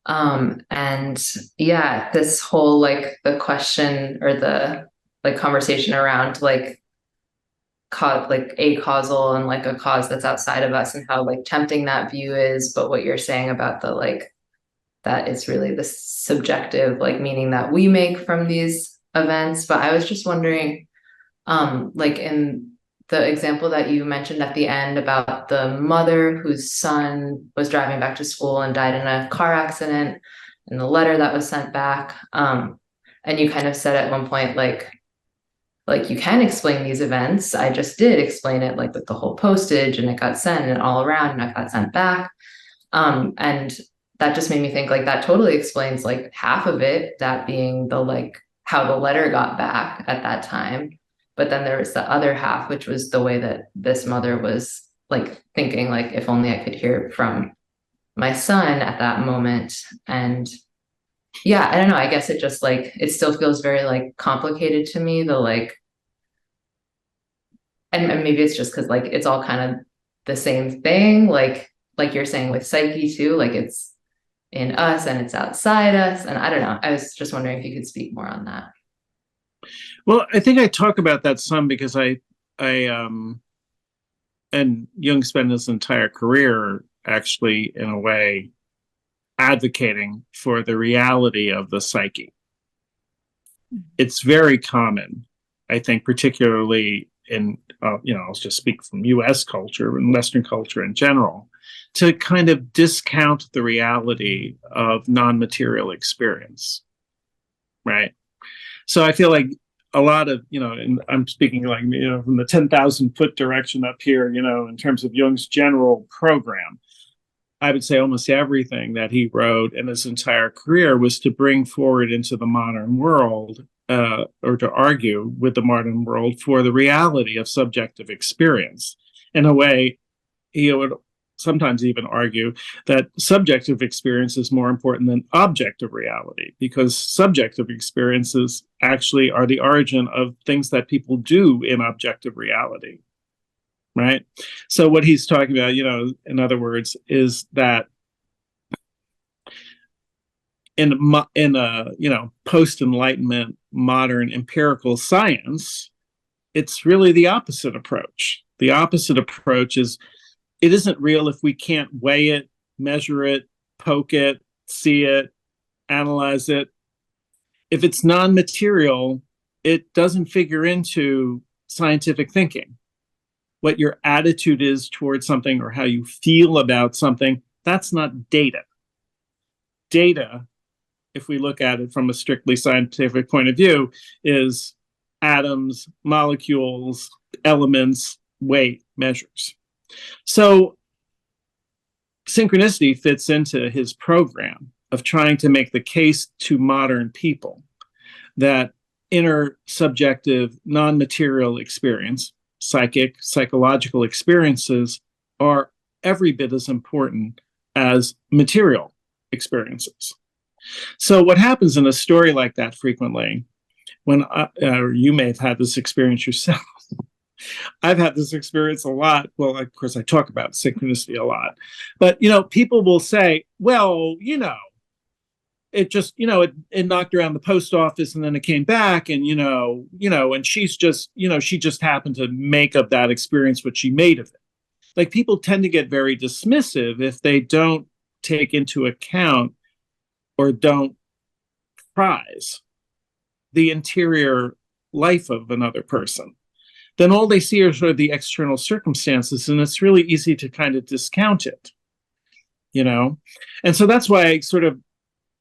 And yeah, this whole like the question or the like conversation around like a causal and like a cause that's outside of us and how like tempting that view is, but what you're saying about the like that it's really the subjective like meaning that we make from these events. But I was just wondering, like in the example that you mentioned at the end about the mother whose son was driving back to school and died in a car accident, and the letter that was sent back. And you kind of said at one point, like you can explain these events. I just did explain it, like with the whole postage, and it got sent and all around, and I got sent back. And that just made me think like that totally explains like half of it, that being the like how the letter got back at that time. But then there was the other half, which was the way that this mother was like thinking, like, if only I could hear from my son at that moment. And yeah, I don't know, I guess it just like, it still feels very like complicated to me, the like, and maybe it's just because like it's all kind of the same thing, like you're saying with psyche too, like it's in us and it's outside us. And I don't know, I was just wondering if you could speak more on that. Well, I think I talk about that some because I and Jung spent his entire career actually in a way advocating for the reality of the psyche. It's very common, I think, particularly in, I'll just speak from US culture and Western culture in general, to kind of discount the reality of non-material experience, right? So I feel like a lot of, and I'm speaking like, from the 10,000 foot direction up here, in terms of Jung's general program, I would say almost everything that he wrote in his entire career was to bring forward into the modern world, or to argue with the modern world for the reality of subjective experience. In a way, he would sometimes even argue that subjective experience is more important than objective reality, because subjective experiences actually are the origin of things that people do in objective reality, right? So what he's talking about, in other words, is that in a post-enlightenment modern empirical science, it's really the opposite approach. The opposite approach is it isn't real if we can't weigh it, measure it, poke it, see it, analyze it. If it's non-material, it doesn't figure into scientific thinking. What your attitude is towards something or how you feel about something, that's not data. Data, if we look at it from a strictly scientific point of view, is atoms, molecules, elements, weight, measures. So synchronicity fits into his program of trying to make the case to modern people that inner subjective, non-material experience, psychological experiences are every bit as important as material experiences. So what happens in a story like that frequently, when you may have had this experience yourself, I've had this experience a lot. Well, of course, I talk about synchronicity a lot, but people will say, well, it just, it knocked around the post office and then it came back and, and she's just, she just happened to make of that experience what she made of it. Like people tend to get very dismissive if they don't take into account or don't prize the interior life of another person. Then all they see are sort of the external circumstances, and it's really easy to kind of discount it, And so that's why I sort of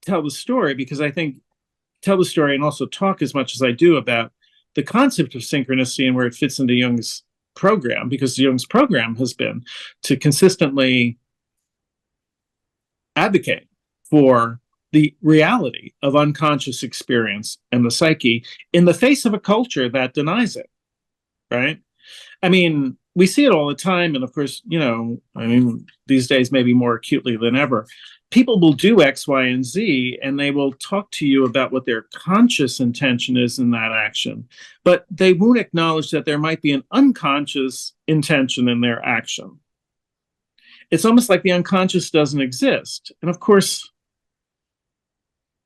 tell the story, because I think tell the story and also talk as much as I do about the concept of synchronicity and where it fits into Jung's program, because Jung's program has been to consistently advocate for the reality of unconscious experience and the psyche in the face of a culture that denies it. Right? I mean, we see it all the time. And of course, these days, maybe more acutely than ever, people will do X, Y, and Z, and they will talk to you about what their conscious intention is in that action. But they won't acknowledge that there might be an unconscious intention in their action. It's almost like the unconscious doesn't exist. And of course,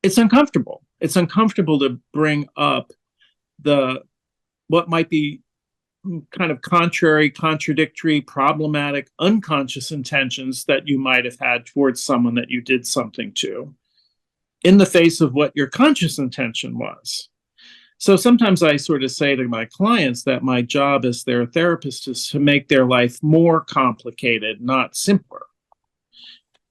it's uncomfortable. It's uncomfortable to bring up what might be kind of contrary, contradictory, problematic, unconscious intentions that you might have had towards someone that you did something to in the face of what your conscious intention was. So sometimes I sort of say to my clients that my job as their therapist is to make their life more complicated, not simpler.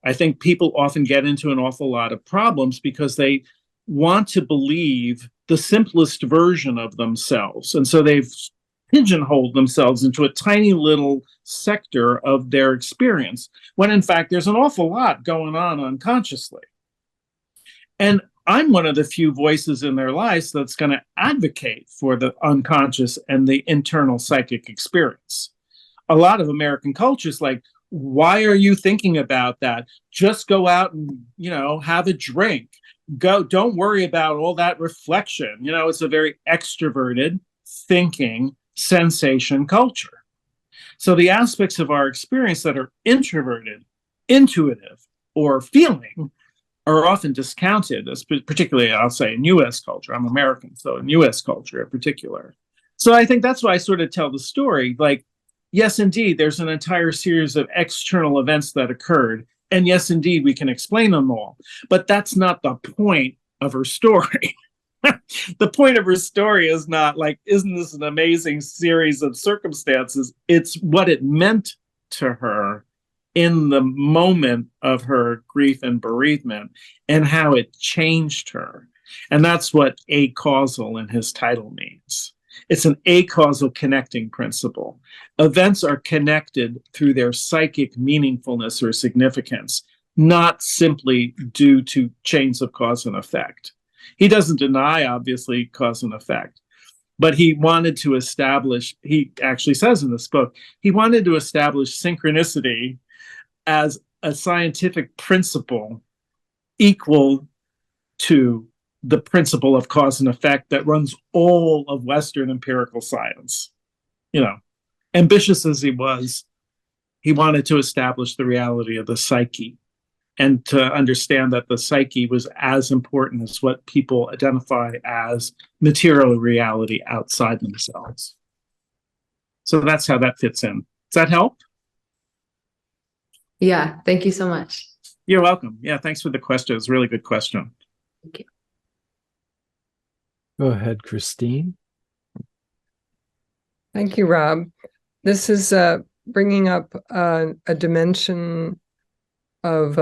I think people often get into an awful lot of problems because they want to believe the simplest version of themselves. And so they've pigeonholed themselves into a tiny little sector of their experience, when in fact there's an awful lot going on unconsciously. And I'm one of the few voices in their lives that's going to advocate for the unconscious and the internal psychic experience. A lot of American cultures like, why are you thinking about that? Just go out and, have a drink. Don't worry about all that reflection. It's a very extroverted thinking sensation culture. So the aspects of our experience that are introverted, intuitive, or feeling are often discounted, as particularly, I'll say, in U.S. culture. I'm American, so in U.S. culture in particular. So I think that's why I sort of tell the story. Like, yes, indeed, there's an entire series of external events that occurred. And yes, indeed, we can explain them all. But that's not the point of her story. The point of her story is not like, isn't this an amazing series of circumstances? It's what it meant to her in the moment of her grief and bereavement and how it changed her. And that's what acausal in his title means. It's an acausal connecting principle. Events are connected through their psychic meaningfulness or significance, not simply due to chains of cause and effect. He doesn't deny, obviously, cause and effect, but he wanted to establish, he actually says in this book, he wanted to establish synchronicity as a scientific principle equal to the principle of cause and effect that runs all of Western empirical science. Ambitious as he was, he wanted to establish the reality of the psyche and to understand that the psyche was as important as what people identify as material reality outside themselves. So that's how that fits in. Does that help? Yeah, thank you so much. You're welcome. Yeah, thanks for the question. It's a really good question. Thank you. Go ahead, Christine. Thank you, Rob. This is bringing up a dimension of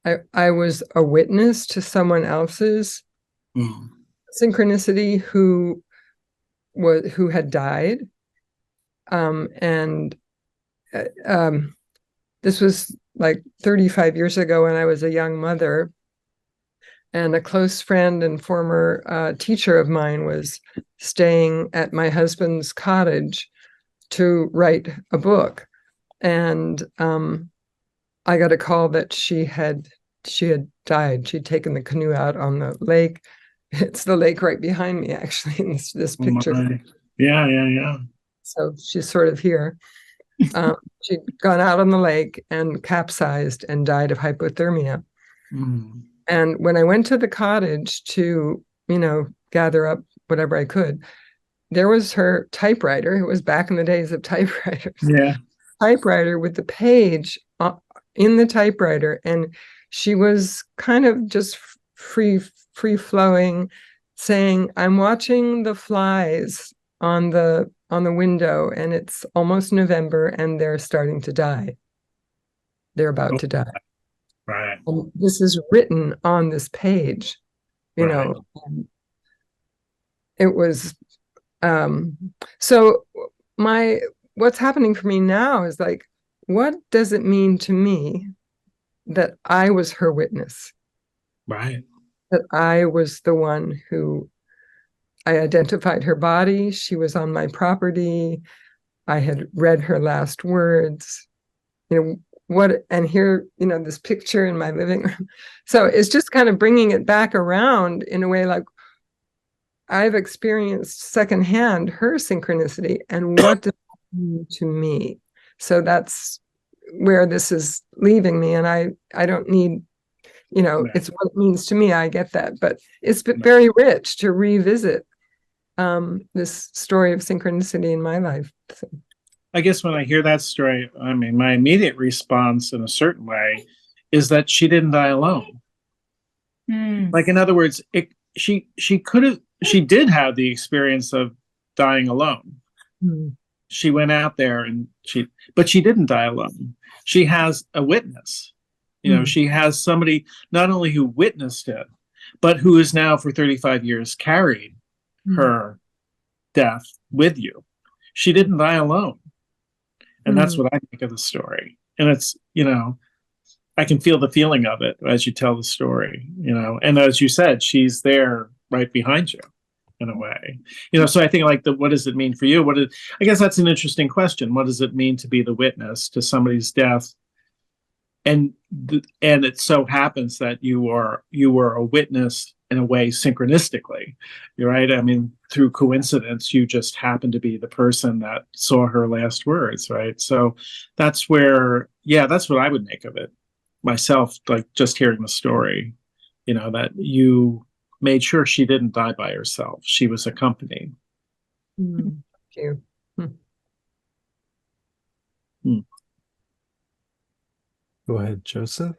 I was a witness to someone else's synchronicity who had died, and this was like 35 years ago when I was a young mother, and a close friend and former teacher of mine was staying at my husband's cottage to write a book, and I got a call that she had died. She'd taken the canoe out on the lake. It's the lake right behind me, actually, in this picture. Yeah. So she's sort of here. She'd gone out on the lake and capsized and died of hypothermia. And when I went to the cottage to, gather up whatever I could, there was her typewriter. It was back in the days of typewriters. Yeah. Typewriter with the page in the typewriter, and she was kind of just free flowing, saying, "I'm watching the flies on the window, and it's almost November, and they're starting to die. They're about to die." Right. And this is written on this page, Right. It was so what's happening for me now is like, what does it mean to me that I was her witness? Right. That I was the one who I identified her body. She was on my property. I had read her last words. And here, this picture in my living room. So it's just kind of bringing it back around in a way, like I've experienced secondhand her synchronicity, and what does it mean to me? So that's where this is leaving me. And I don't need, it's what it means to me. I get that, but it's been very rich to revisit this story of synchronicity in my life. So. I guess when I hear that story, I mean, my immediate response in a certain way is that she didn't die alone. Like, in other words, she did have the experience of dying alone. She went out there but she didn't die alone. She has a witness. She has somebody not only who witnessed it, but who is now for 35 years carried her death with you. She didn't die alone. And that's what I think of the story. And it's, I can feel the feeling of it as you tell the story, and as you said, she's there right behind you in a way, so I think like what does it mean for you? I guess that's an interesting question. What does it mean to be the witness to somebody's death? And it so happens that you were a witness in a way synchronistically, right? I mean, through coincidence, you just happened to be the person that saw her last words, right? So that's where, that's what I would make of it myself, like just hearing the story, that you made sure she didn't die by herself. She was accompanied. Thank you. Go ahead, Joseph.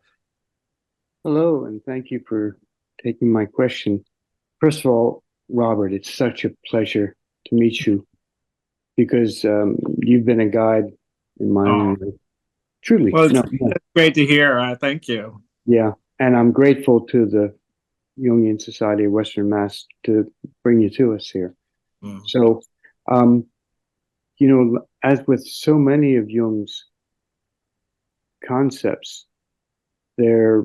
Hello, and thank you for taking my question. First of all, Robert, it's such a pleasure to meet you because you've been a guide in my own life. Truly. Well, it's great to hear. Thank you. Yeah. And I'm grateful to the Jungian Society of Western Mass to bring you to us here. So, as with so many of Jung's concepts, they're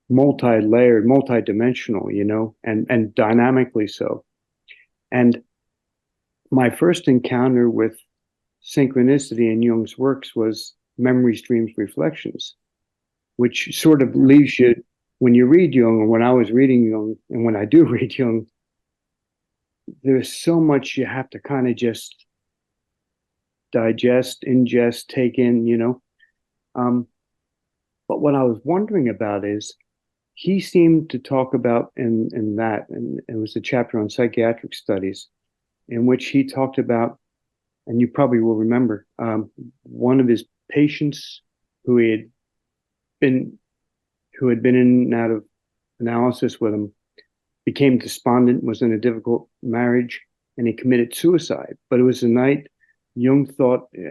multi-layered, multi-dimensional, and dynamically so. And my first encounter with synchronicity in Jung's works was Memories, Dreams, Reflections, which sort of leaves you, when you read Jung, or when I was reading Jung, and when I do read Jung, there's so much you have to kind of just digest, ingest, take in, But what I was wondering about is he seemed to talk about in that, and it was a chapter on psychiatric studies in which he talked about, and you probably will remember, one of his patients who had been in and out of analysis with him became despondent, was in a difficult marriage, and he committed suicide. But it was the night Jung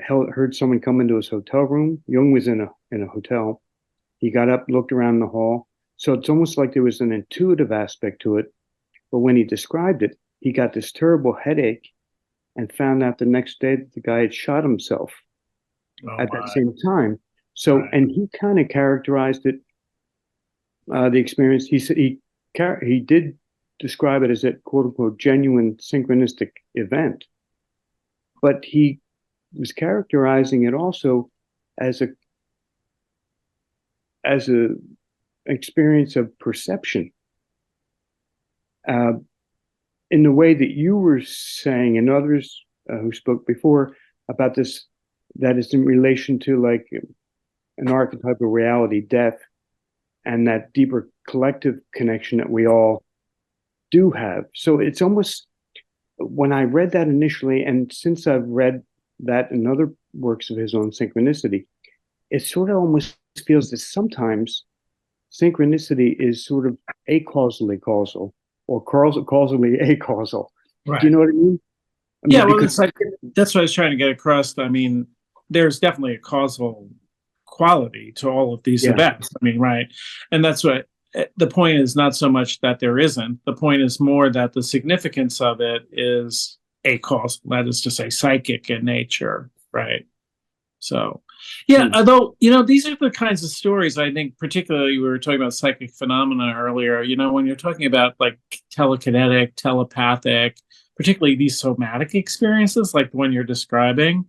heard someone come into his hotel room. Jung was in a hotel. He got up, looked around the hall. So it's almost like there was an intuitive aspect to it. But when he described it, he got this terrible headache and found out the next day that the guy had shot himself at that same time. So, Right. and he kind of characterized it, the experience. He said he did describe it as a quote unquote genuine synchronistic event, but he was characterizing it also as a experience of perception, in the way that you were saying, and others who spoke before about this, that is in relation to like an archetypal reality, death, and that deeper collective connection that we all do have. So it's almost, when I read that initially, and since I've read that in other works of his on synchronicity, it sort of almost feels that sometimes synchronicity is sort of acausally causal, or causally acausal. Right. Do you know what I mean? Yeah, well, because it's like, that's what I was trying to get across. I mean, there's definitely a causal quality to all of these events. I mean, right. And that's what the point is, not so much that there isn't. The point is more that the significance of it is acausal, that is to say, psychic in nature, right? So, yeah, although, these are the kinds of stories, I think, particularly we were talking about psychic phenomena earlier, when you're talking about like telekinetic, telepathic, particularly these somatic experiences, like the one you're describing,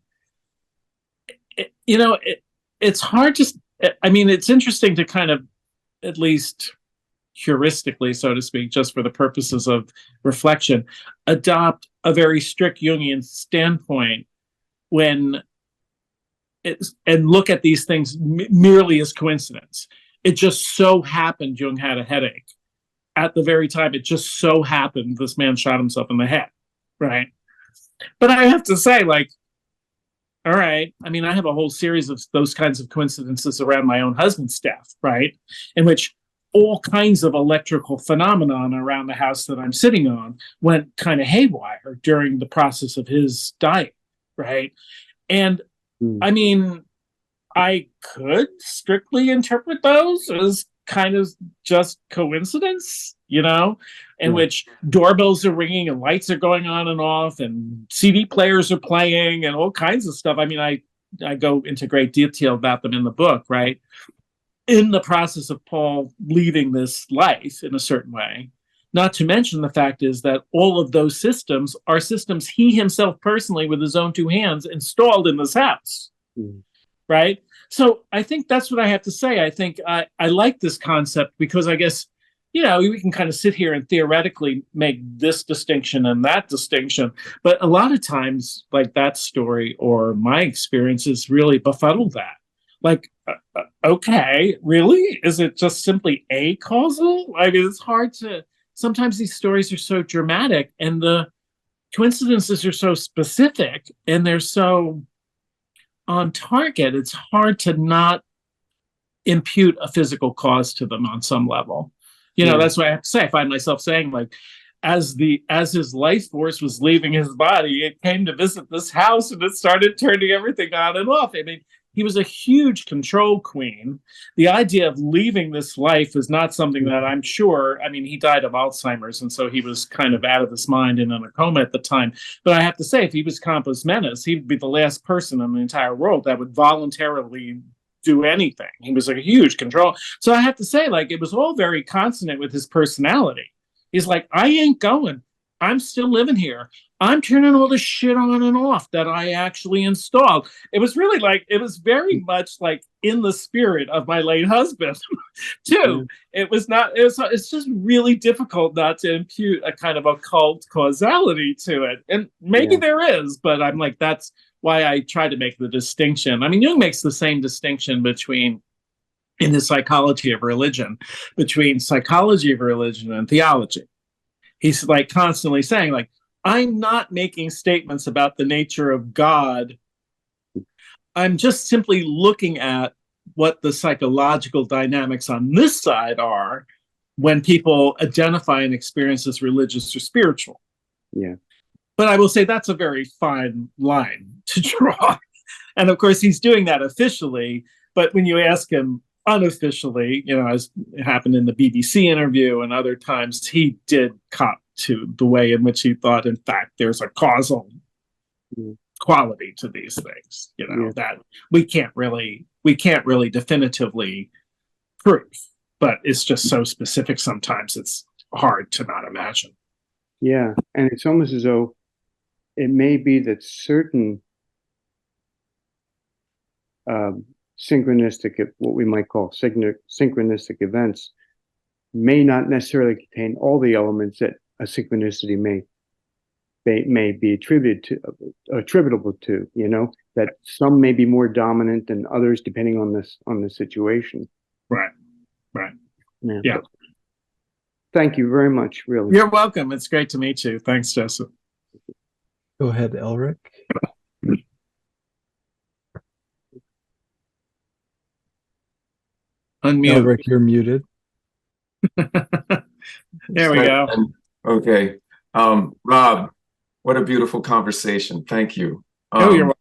it's hard to, it's interesting to kind of, at least heuristically, so to speak, just for the purposes of reflection, adopt a very strict Jungian standpoint and look at these things merely as coincidence. It just so happened Jung had a headache. At the very time, it just so happened this man shot himself in the head, right? But I have to say, like, all right, I have a whole series of those kinds of coincidences around my own husband's death, right? In which all kinds of electrical phenomenon around the house that I'm sitting on went kind of haywire during the process of his dying, right? And I could strictly interpret those as kind of just coincidence, in which doorbells are ringing and lights are going on and off and CD players are playing and all kinds of stuff. I go into great detail about them in the book, right? In the process of Paul leaving this life in a certain way. Not to mention the fact is that all of those systems are systems he himself personally, with his own two hands, installed in this house. Right? So I think that's what I have to say. I think I like this concept because I guess, we can kind of sit here and theoretically make this distinction and that distinction. But a lot of times, like that story or my experiences really befuddle that. Like, okay, really? Is it just simply acausal? It's hard to, sometimes these stories are so dramatic and the coincidences are so specific and they're so on target, it's hard to not impute a physical cause to them on some level. That's why I have to say, I find myself saying, like, as his life force was leaving his body, it came to visit this house and it started turning everything on and off. He was a huge control queen. The idea of leaving this life is not something that I'm sure, he died of Alzheimer's, and so he was kind of out of his mind and in a coma at the time. But I have to say, if he was compos mentis, he'd be the last person in the entire world that would voluntarily do anything. He was a huge control. So I have to say, like, it was all very consonant with his personality. He's like, I ain't going. I'm still living here. I'm turning all the shit on and off that I actually installed. It was really like, it was very much like in the spirit of my late husband too. It's just really difficult not to impute a kind of occult causality to it. And maybe there is, but I'm like, that's why I try to make the distinction. Jung makes the same distinction between in his psychology of religion between psychology of religion and theology. He's like constantly saying, like, I'm not making statements about the nature of God. I'm just simply looking at what the psychological dynamics on this side are when people identify and experience as religious or spiritual. Yeah. But I will say that's a very fine line to draw. And of course, he's doing that officially. But when you ask him unofficially, you know, as happened in the BBC interview and other times, he did cop to the way in which he thought, in fact, there's a causal quality to these things, you know, that we can't really definitively prove, but it's just so specific sometimes it's hard to not imagine. Yeah, and it's almost as though it may be that certain synchronistic, what we might call synchronistic events, may not necessarily contain all the elements that a synchronicity may be attributable to. You know, that some may be more dominant than others depending on the situation. Right. Yeah. Thank you very much. Really, you're welcome. It's great to meet you. Thanks, Joseph. Go ahead, Elric. Unmute. Elric, you're muted. There we go. Okay. Rob, what a beautiful conversation. Thank you. You're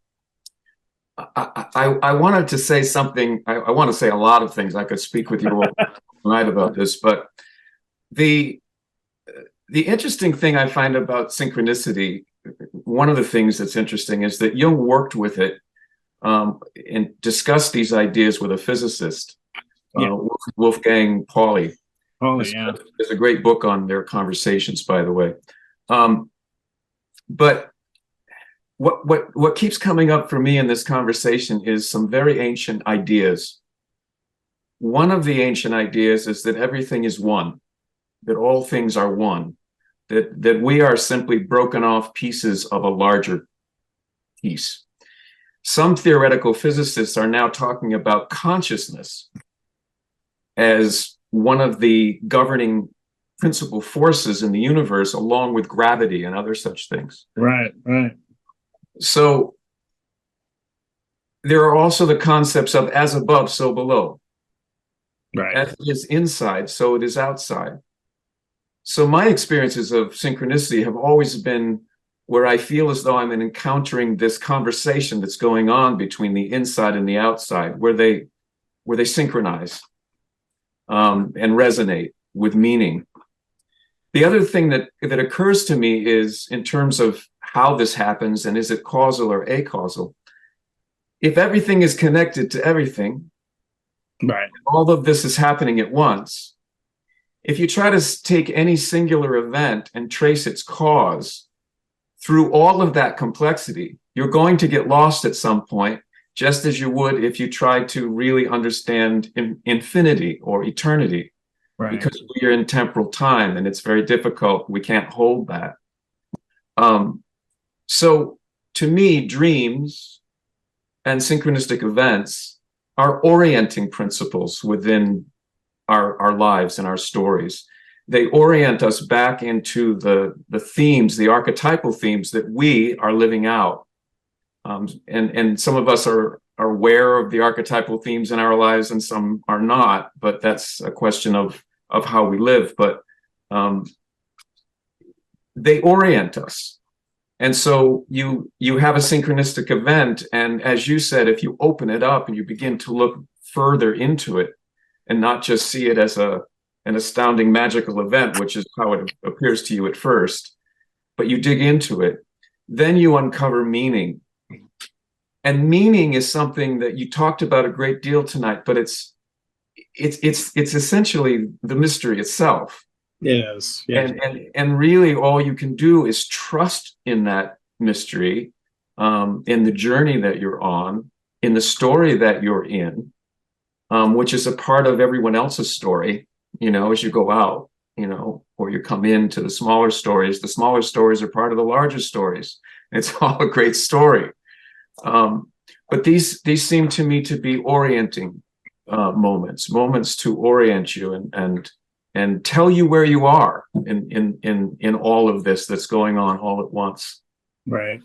welcome. I wanted to say something. I want to say a lot of things. I could speak with you all tonight about this, but the interesting thing I find about synchronicity, one of the things that's interesting is that Jung worked with it and discussed these ideas with a physicist, Wolfgang Pauli. There's a great book on their conversations, by the way. But what keeps coming up for me in this conversation is some very ancient ideas. One of the ancient ideas is that everything is one, that all things are one, that we are simply broken off pieces of a larger piece. Some theoretical physicists are now talking about consciousness as one of the governing principal forces in the universe, along with gravity and other such things. Right. So there are also the concepts of as above, so below. Right. As it is inside, so it is outside. So my experiences of synchronicity have always been where I feel as though I'm encountering this conversation that's going on between the inside and the outside, where they synchronize and resonate with meaning. The other thing that occurs to me is, in terms of how this happens and is it causal or acausal, if everything is connected to everything, right, all of this is happening at once. If you try to take any singular event and trace its cause through all of that complexity, you're going to get lost at some point, just as you would if you tried to really understand infinity or eternity. Right. Because we're in temporal time and it's very difficult. We can't hold that. So to me, dreams and synchronistic events are orienting principles within our lives and our stories. They orient us back into the themes, the archetypal themes that we are living out. And some of us are aware of the archetypal themes in our lives and some are not, but that's a question of how we live. But they orient us. And so you have a synchronistic event, and as you said, if you open it up and you begin to look further into it and not just see it as an astounding magical event, which is how it appears to you at first, but you dig into it, then you uncover meaning. And meaning is something that you talked about a great deal tonight, but it's essentially the mystery itself. Yes. And really all you can do is trust in that mystery, in the journey that you're on, in the story that you're in, which is a part of everyone else's story, as you go out, or you come into the smaller stories. The smaller stories are part of the larger stories. It's all a great story. But these seem to me to be orienting moments to orient you and tell you where you are in all of this that's going on all at once. Right.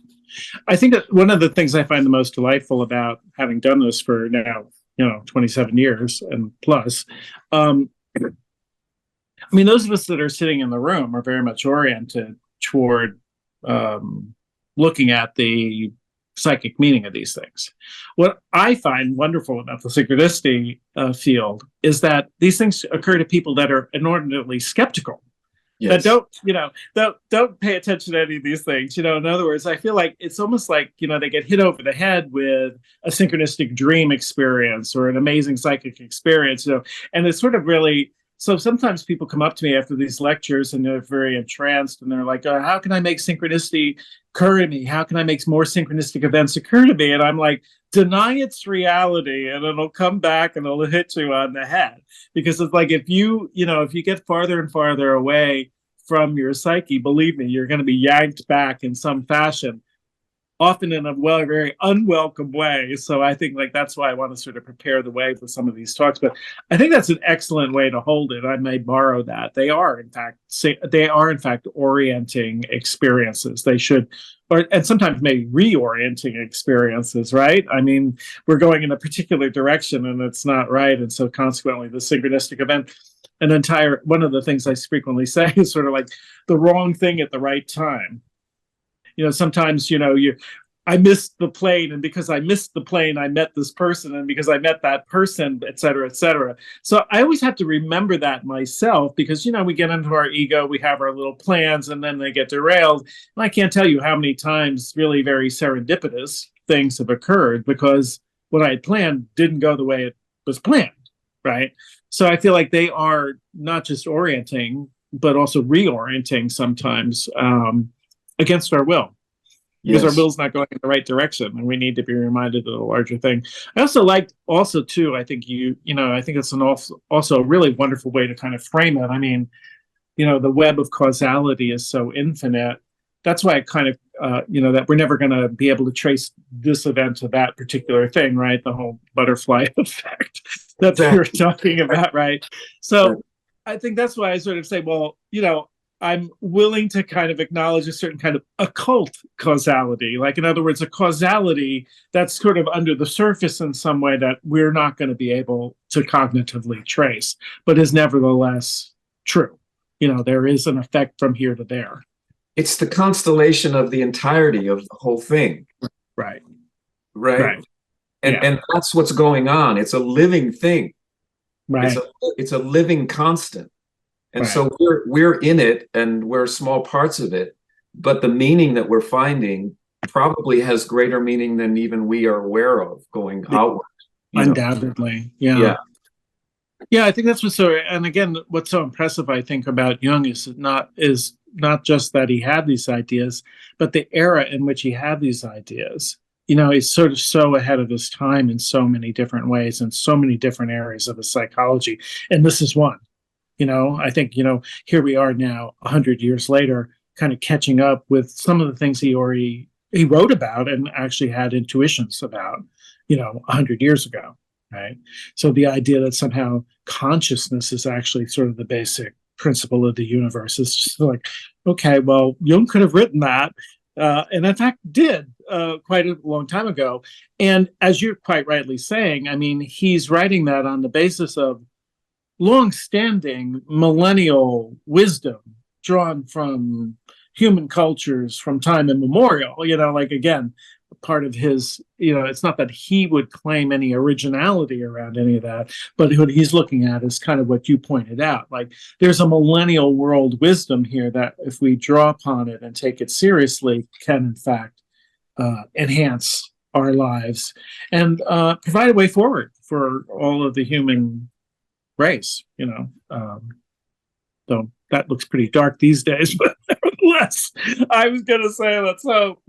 I think that one of the things I find the most delightful about having done this for now, 27 years and plus, I mean, those of us that are sitting in the room are very much oriented toward looking at the psychic meaning of these things. What I find wonderful about the synchronicity field is that these things occur to people that are inordinately skeptical. Yes. That don't pay attention to any of these things. In other words, I feel like it's almost like, they get hit over the head with a synchronistic dream experience or an amazing psychic experience, and it's sort of really, so sometimes people come up to me after these lectures and they're very entranced and they're like, how can I make synchronicity occur to me? How can I make more synchronistic events occur to me? And I'm like, deny its reality and it'll come back and it'll hit you on the head. Because it's like, if you get farther and farther away from your psyche, believe me, you're going to be yanked back in some fashion, often in a very unwelcome way. So I think that's why I want to sort of prepare the way for some of these talks. But I think that's an excellent way to hold it. I may borrow that. They are in fact orienting experiences. They should, and sometimes maybe reorienting experiences, right? I mean, we're going in a particular direction and it's not right. And so consequently, the synchronistic event, one of the things I frequently say is sort of like the wrong thing at the right time. Sometimes, I missed the plane, and because I missed the plane, I met this person, and because I met that person, et cetera, et cetera. So I always have to remember that myself because, we get into our ego, we have our little plans, and then they get derailed. And I can't tell you how many times really very serendipitous things have occurred because what I had planned didn't go the way it was planned, right? So I feel like they are not just orienting, but also reorienting sometimes, against our will, because our will's not going in the right direction, and we need to be reminded of the larger thing. I also liked, too, I think I think it's also a really wonderful way to kind of frame it. I mean, the web of causality is so infinite. That's why it kind of, that we're never going to be able to trace this event to that particular thing, right? The whole butterfly effect that we were talking about, right? So I think that's why I sort of say, well, I'm willing to kind of acknowledge a certain kind of occult causality. Like, in other words, a causality that's sort of under the surface in some way that we're not going to be able to cognitively trace, but is nevertheless true. There is an effect from here to there. It's the constellation of the entirety of the whole thing. Right. And that's what's going on. It's a living thing. Right. It's a living constant. And so we're in it and we're small parts of it, but the meaning that we're finding probably has greater meaning than even we are aware of going outward. Undoubtedly. Yeah, I think that's what's so, and again, what's so impressive, I think, about Jung is not just that he had these ideas, but the era in which he had these ideas. He's sort of so ahead of his time in so many different ways and so many different areas of the psychology. And this is one. I think, here we are now 100 years later, kind of catching up with some of the things he wrote about and actually had intuitions about, 100 years ago, right? So the idea that somehow consciousness is actually sort of the basic principle of the universe is just like, okay, well, Jung could have written that, and in fact did quite a long time ago. And as you're quite rightly saying, I mean, he's writing that on the basis of long-standing millennial wisdom drawn from human cultures from time immemorial. Again, part of his, it's not that he would claim any originality around any of that, but what he's looking at is kind of what you pointed out. Like, there's a millennial world wisdom here that if we draw upon it and take it seriously, can in fact enhance our lives and provide a way forward for all of the human race, though that looks pretty dark these days, but nevertheless, I was going to say let's hope,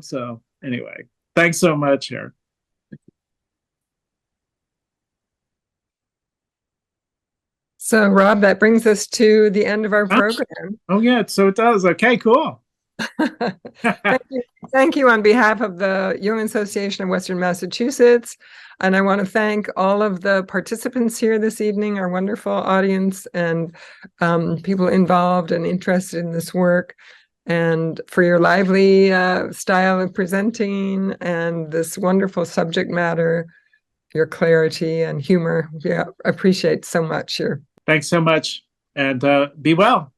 so anyway, thanks so much here. So, Rob, that brings us to the end of our program. Oh, yeah, so it does. Okay, cool. Thank you. Thank you on behalf of the Jung Association of Western Massachusetts. And I want to thank all of the participants here this evening, our wonderful audience, and people involved and interested in this work, and for your lively style of presenting and this wonderful subject matter, your clarity and humor. Yeah, appreciate so much your. Thanks so much, and be well.